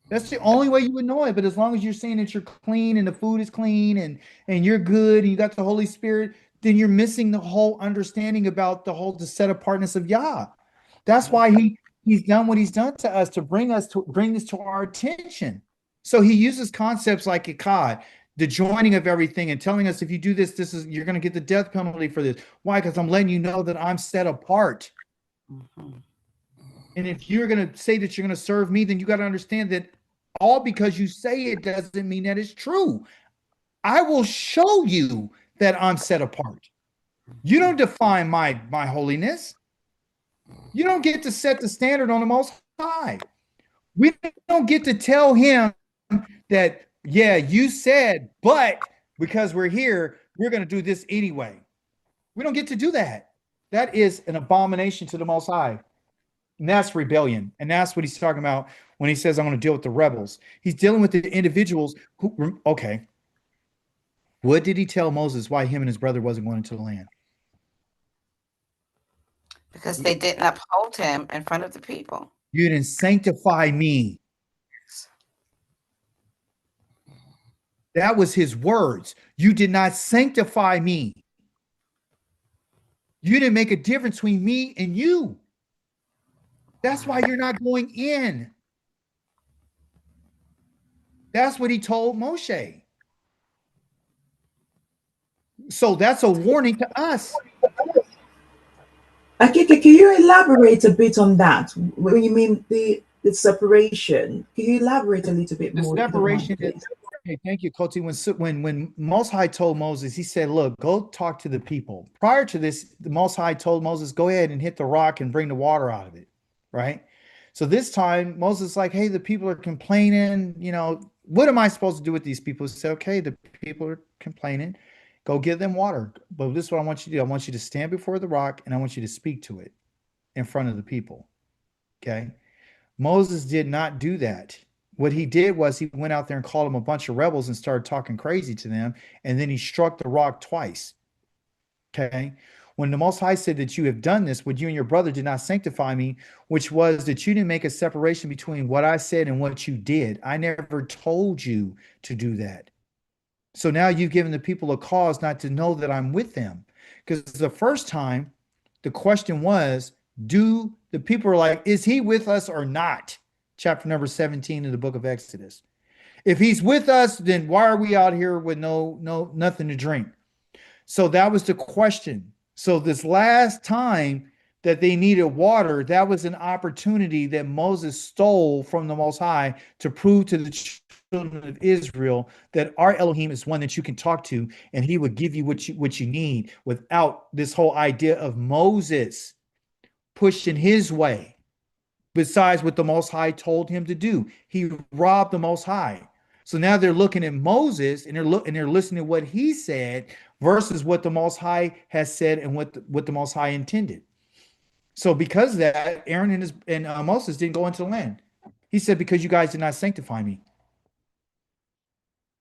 That's the only way you would know it. But as long as you're saying that you're clean and the food is clean and you're good and you got the Holy Spirit, then you're missing the whole understanding about the set apartness of Yah. That's why he's done what he's done to us to bring this to our attention. So he uses concepts like Ikkad, the joining of everything, and telling us if you do this, you're going to get the death penalty for this. Why? Because I'm letting you know that I'm set apart. Mhm. And if you're going to say that you're going to serve me, then you got to understand that all because you say it doesn't mean that it's true. I will show you that I'm set apart. You don't define my holiness. You don't get to set the standard on the Most High. We don't get to tell him that, yeah, you said, but because we're here, we're going to do this anyway. We don't get to do that. That is an abomination to the Most High. And that's rebellion. And that's what he's talking about when he says, I'm going to deal with the rebels. He's dealing with the individuals who, okay, what did he tell Moses why him and his brother wasn't going into the land? Because they didn't uphold him in front of the people. You didn't sanctify me. That was his words. You did not sanctify me. You didn't make a difference between me and you. That's why you're not going in. That's what he told Moshe. So that's a warning to us. Okay, can you elaborate a bit on that? When you mean the separation, can you elaborate a little bit The more if you don't mind, separation is, please? okay, thank you, Koti. When Most High told Moses, he said, "Look, go talk to the people." Prior to this, the Most High told Moses, "Go ahead and hit the rock and bring the water out of it." Right. So this time, Moses is like, "Hey, the people are complaining. You know, what am I supposed to do with these people?" He said, "Okay, the people are complaining. Go give them water. But this is what I want you to do. I want you to stand before the rock and I want you to speak to it in front of the people." Okay. Moses did not do that. What he did was he went out there and called them a bunch of rebels and started talking crazy to them. And then he struck the rock twice. Okay. When the Most High said that you have done this, what you and your brother did not sanctify me, which was that you didn't make a separation between what I said and what you did. I never told you to do that. So now you've given the people a cause not to know that I'm with them. Because the first time, the question was, do the people are like, is he with us or not? Chapter number 17 in the book of Exodus. If he's with us, then why are we out here with nothing to drink? So that was the question. So this last time that they needed water, that was an opportunity that Moses stole from the Most High to prove to the children of Israel that our Elohim is one that you can talk to, and he would give you what you need without this whole idea of Moses pushing his way. Besides what the Most High told him to do, he robbed the Most High. So now they're looking at Moses and they're listening to what he said versus what the Most High has said and what the Most High intended. So because of that, Aaron and Moses didn't go into the land. He said, because you guys did not sanctify me.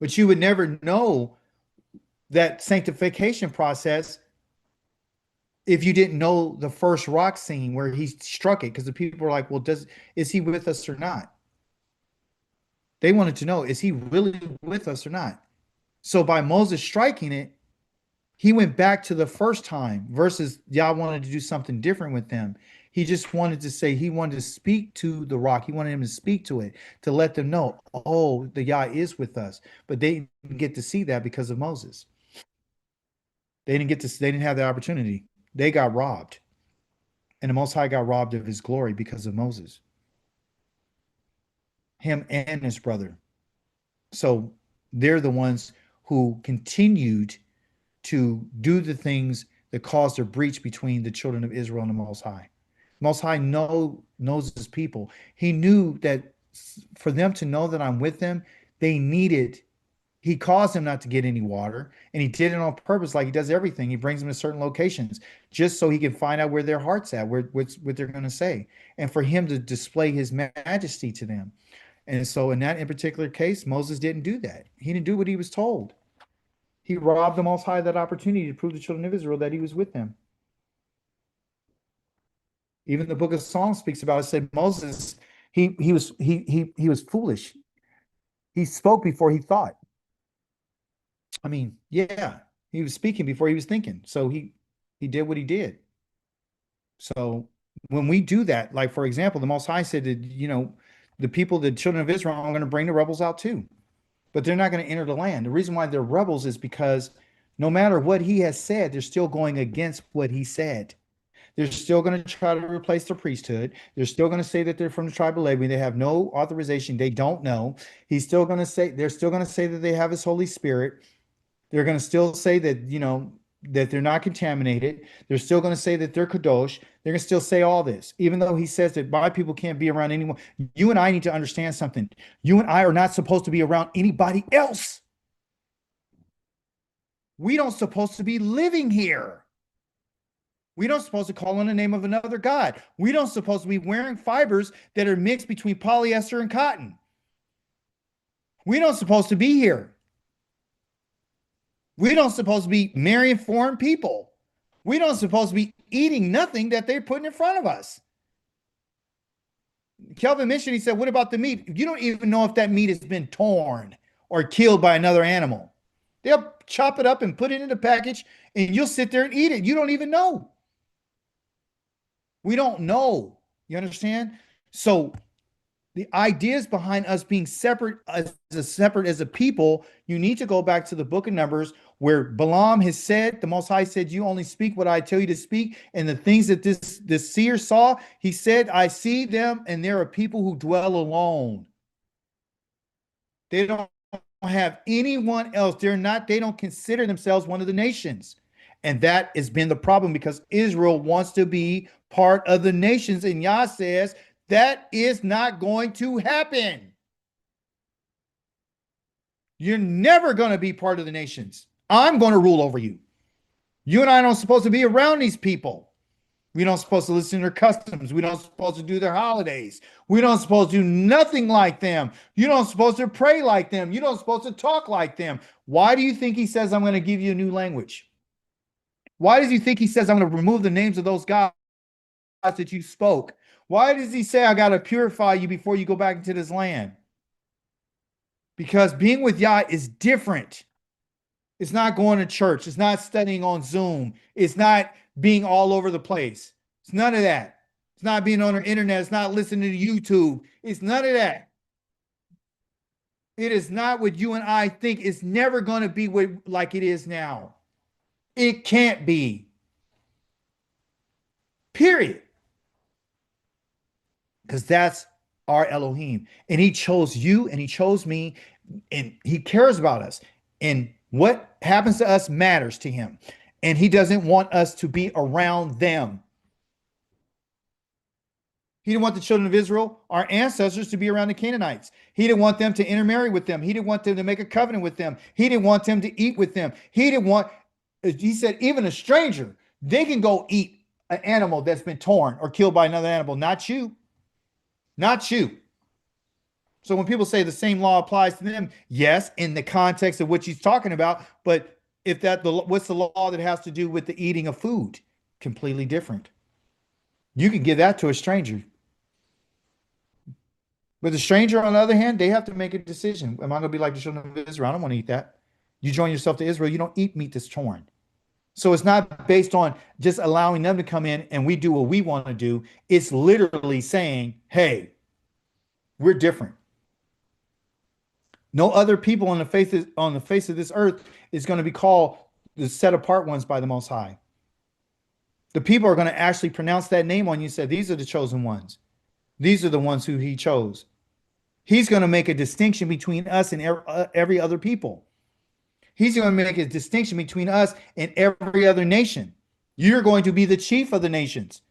But you would never know that sanctification process if you didn't know the first rock scene where he struck it, because the people were like, well, is he with us or not? They wanted to know, is he really with us or not? So by Moses striking it, he went back to the first time versus Yah wanted to do something different with them. He just wanted to say, he wanted to speak to the rock. He wanted him to speak to it, to let them know, oh, the Yah is with us. But they didn't get to see that because of Moses. They didn't have the opportunity. They got robbed. And the Most High got robbed of his glory because of Moses. Him and his brother. So they're the ones who continued to do the things that caused a breach between the children of Israel and the Most High. Most High knows his people. He knew that for them to know that I'm with them, he caused them not to get any water, and he did it on purpose, like he does everything. He brings them to certain locations just so he can find out where their heart's at, what they're going to say, and for him to display his majesty to them. And so in particular case, Moses didn't do that. He didn't do what he was told. He robbed the Most High that opportunity to prove to the children of Israel that he was with them. Even the book of Psalms speaks about it. Said Moses, he was foolish. He spoke before he thought. I mean, yeah, he was speaking before he was thinking. So he did what he did. So when we do that, like for example, the Most High said that, the people, the children of Israel, are going to bring the rebels out too, but they're not going to enter the land. The reason why they're rebels is because no matter what he has said, they're still going against what he said. They're still going to try to replace the priesthood. They're still going to say that they're from the tribe of Levi. They have no authorization. They don't know. They're still going to say that they have his Holy Spirit. They're going to still say that, that they're not contaminated. They're still going to say that they're kadosh. They're going to still say all this, even though he says that my people can't be around anyone. You and I need to understand something. You and I are not supposed to be around anybody else. We don't supposed to be living here. We don't supposed to call on the name of another God. We don't supposed to be wearing fibers that are mixed between polyester and cotton. We don't supposed to be here. We don't supposed to be marrying foreign people. We don't supposed to be eating nothing that they're putting in front of us. Kelvin mentioned, he said, what about the meat? You don't even know if that meat has been torn or killed by another animal. They'll chop it up and put it in a package, and you'll sit there and eat it. You don't even know. We don't know. You understand? So the ideas behind us being separate as a people, you need to go back to the book of Numbers where Balaam has said, the Most High said, you only speak what I tell you to speak. And the things that this seer saw, he said, I see them, and there are people who dwell alone. They don't have anyone else. They don't consider themselves one of the nations. And that has been the problem because Israel wants to be part of the nations. And Yah says that is not going to happen. You're never going to be part of the nations. I'm going to rule over you. You and I aren't supposed to be around these people. We don't supposed to listen to their customs. We don't supposed to do their holidays. We don't supposed to do nothing like them. You don't supposed to pray like them. You don't supposed to talk like them. Why do you think he says, I'm going to give you a new language? Why does he think he says, I'm going to remove the names of those gods that you spoke? Why does he say, I got to purify you before you go back into this land? Because being with Yah is different. It's not going to church. It's not studying on Zoom. It's not being all over the place. It's none of that. It's not being on the internet. It's not listening to YouTube. It's none of that. It is not what you and I think. It's never going to be like it is now. It can't be. Period. Because that's our Elohim. And he chose you and he chose me, and he cares about us. And what happens to us matters to him. And he doesn't want us to be around them. He didn't want the children of Israel, our ancestors, to be around the Canaanites. He didn't want them to intermarry with them. He didn't want them to make a covenant with them. He didn't want them to eat with them. He said, even a stranger, they can go eat an animal that's been torn or killed by another animal. Not you. Not you. So when people say the same law applies to them, yes, in the context of what he's talking about, but what's the law that has to do with the eating of food? Completely different. You can give that to a stranger. But the stranger, on the other hand, they have to make a decision. Am I going to be like the children of Israel? I don't want to eat that. You join yourself to Israel, you don't eat meat that's torn. So it's not based on just allowing them to come in and we do what we want to do. It's literally saying, hey, we're different. No other people on the face of this earth is going to be called the set apart ones by the Most High. The people are going to actually pronounce that name on you and say, these are the chosen ones. These are the ones who he chose. He's going to make a distinction between us and every other people. He's going to make a distinction between us and every other nation. You're going to be the chief of the nations.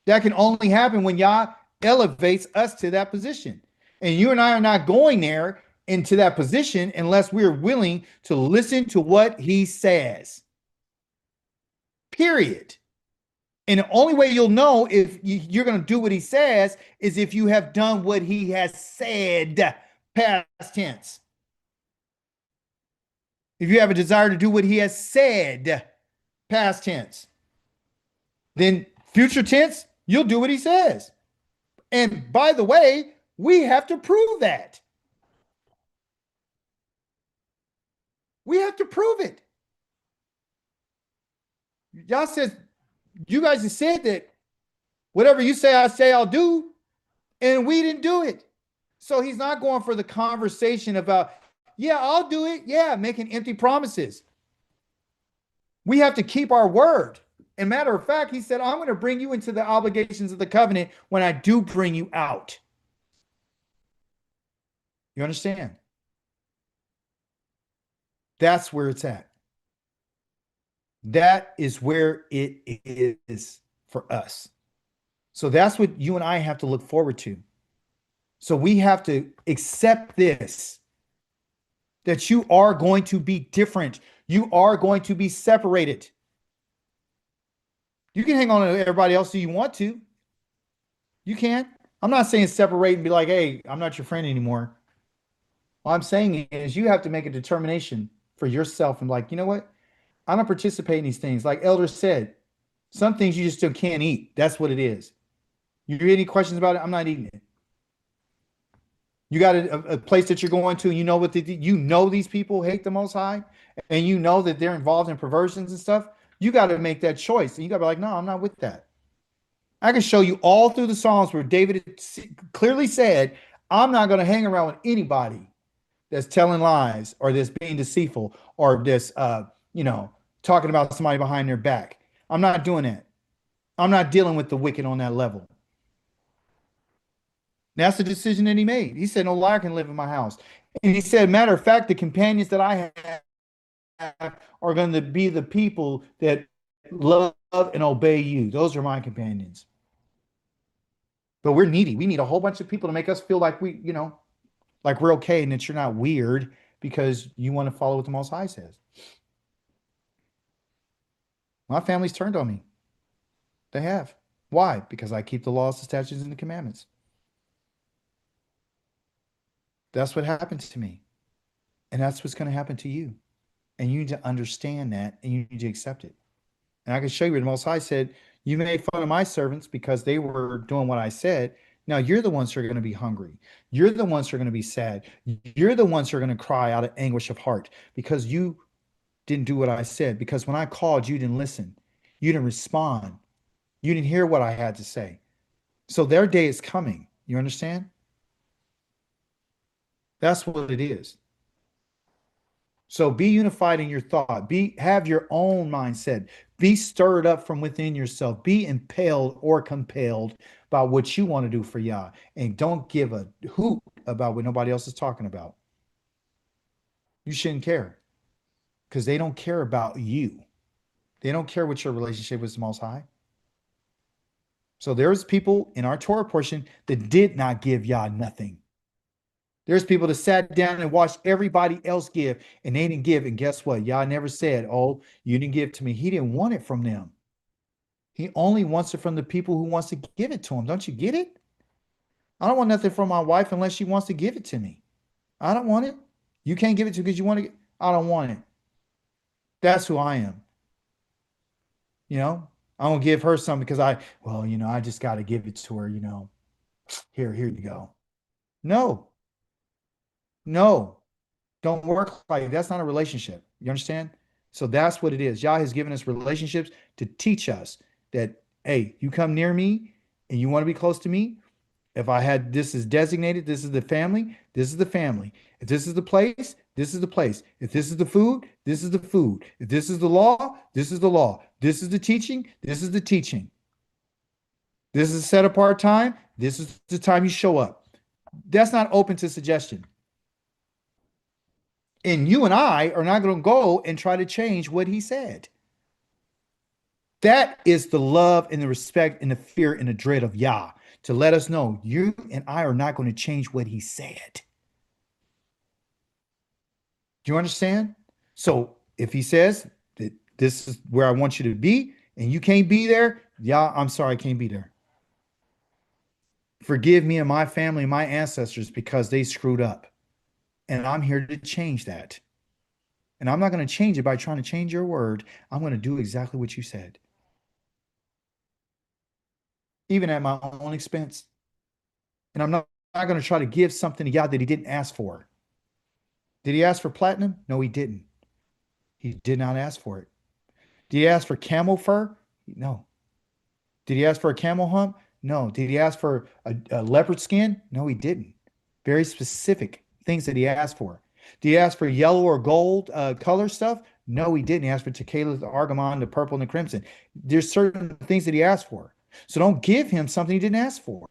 That can only happen when Yah elevates us to that position. And you and I are not going there into that position unless we're willing to listen to what he says. Period. And the only way you'll know if you're going to do what he says is if you have done what he has said, past tense. If you have a desire to do what he has said, past tense, then future tense, you'll do what he says. And by the way, we have to prove that. We have to prove it. Y'all says, you guys have said that whatever you say, I say I'll do, and we didn't do it. So he's not going for the conversation about, yeah, I'll do it. Yeah, making empty promises. We have to keep our word. And matter of fact, he said, I'm going to bring you into the obligations of the covenant when I do bring you out. You understand? That's where it's at. That is where it is for us. So that's what you and I have to look forward to. So we have to accept this, that you are going to be different. You are going to be separated. You can hang on to everybody else if you want to. You can. I'm not saying separate and be like, hey, I'm not your friend anymore. All I'm saying is you have to make a determination for yourself and like, you know what? I don't participate in these things. Like Elder said, some things you just still can't eat. That's what it is. You get any questions about it? I'm not eating it. You got a place that you're going to, and you know what you know these people hate the Most High, and you know that they're involved in perversions and stuff. You got to make that choice, and you got to be like, no, I'm not with that. I can show you all through the Psalms where David clearly said, I'm not going to hang around with anybody that's telling lies or that's being deceitful or that's talking about somebody behind their back. I'm not doing that. I'm not dealing with the wicked on that level. That's the decision that he made. He said, no liar can live in my house. And he said, matter of fact, the companions that I have are going to be the people that love and obey you. Those are my companions. But we're needy. We need a whole bunch of people to make us feel like like we're okay and that you're not weird because you want to follow what the Most High says. My family's turned on me. They have. Why? Because I keep the laws, the statutes, and the commandments. That's what happened to me. And that's what's going to happen to you. And you need to understand that and you need to accept it. And I can show you where the Most High said, you made fun of my servants because they were doing what I said. Now you're the ones who are going to be hungry. You're the ones who are going to be sad. You're the ones who are going to cry out of anguish of heart because you didn't do what I said, because when I called, you didn't listen. You didn't respond. You didn't hear what I had to say. So their day is coming. You understand? That's what it is. So be unified in your thought. Have your own mindset. Be stirred up from within yourself. Be impelled or compelled by what you want to do for Yah. And don't give a hoot about what nobody else is talking about. You shouldn't care, because they don't care about you. They don't care what your relationship with the Most High. So there's people in our Torah portion that did not give Yah nothing. There's people that sat down and watched everybody else give, and they didn't give. And guess what? Yah never said, oh, you didn't give to me. He didn't want it from them. He only wants it from the people who wants to give it to him. Don't you get it? I don't want nothing from my wife unless she wants to give it to me. I don't want it. You can't give it to me because you want to. I don't want it. That's who I am. You know, I don't give her something because I just got to give it to her. Here you go. No, don't work like that. That's not a relationship. You understand? So that's what it is. Yah has given us relationships to teach us that, hey, you come near me and you want to be close to me. If this is designated, this is the family, this is the family. If this is the place, this is the place. If this is the food, this is the food. If this is the law, this is the law. This is the teaching, this is the teaching. This is set apart time. This is the time you show up. That's not open to suggestion. And you and I are not going to go and try to change what he said. That is the love and the respect and the fear and the dread of Yah, to let us know you and I are not going to change what he said. Do you understand? So if he says that this is where I want you to be and you can't be there, Yah, I'm sorry, I can't be there. Forgive me and my family and my ancestors because they screwed up. And I'm here to change that. And I'm not going to change it by trying to change your word. I'm going to do exactly what you said, even at my own expense. And I'm not going to try to give something to God that he didn't ask for. Did he ask for platinum? No, he didn't. He did not ask for it. Did he ask for camel fur? No. Did he ask for a camel hump? No. Did he ask for a leopard skin? No, he didn't. Very specific things that he asked for. Did he ask for yellow or gold color stuff? No, he didn't. He asked for tequila, the argamon, the purple, and the crimson. There's certain things that he asked for. So don't give him something he didn't ask for.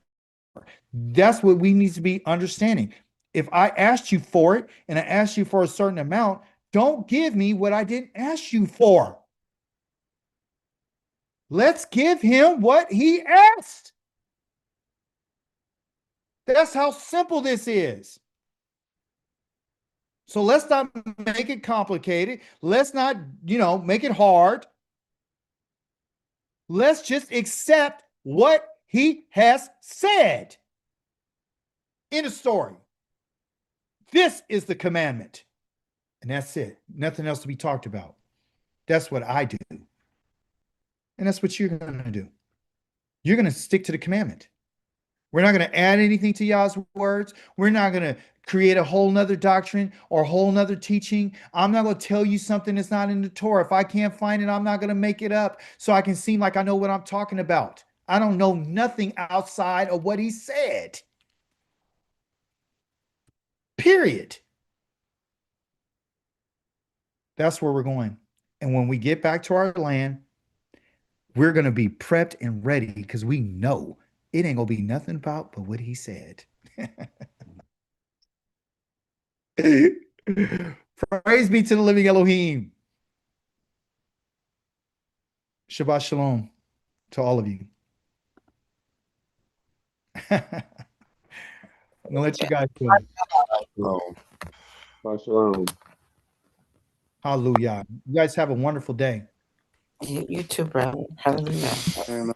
That's what we need to be understanding. If I asked you for it and I asked you for a certain amount, don't give me what I didn't ask you for. Let's give him what he asked. That's how simple this is. So let's not make it complicated. Let's not, make it hard. Let's just accept what he has said in a story. This is the commandment. And that's it. Nothing else to be talked about. That's what I do. And that's what you're going to do. You're going to stick to the commandment. We're not going to add anything to Yah's words. We're not going to create a whole nother doctrine or a whole nother teaching. I'm not going to tell you something that's not in the Torah. If I can't find it, I'm not going to make it up so I can seem like I know what I'm talking about. I don't know nothing outside of what he said. Period. That's where we're going. And when we get back to our land, we're going to be prepped and ready because we know it ain't going to be nothing about but what he said. Praise be to the living Elohim. Shabbat shalom to all of you. I'm going to let you guys go. Shabbat shalom. Hallelujah. You guys have a wonderful day. You too, brother. Hallelujah.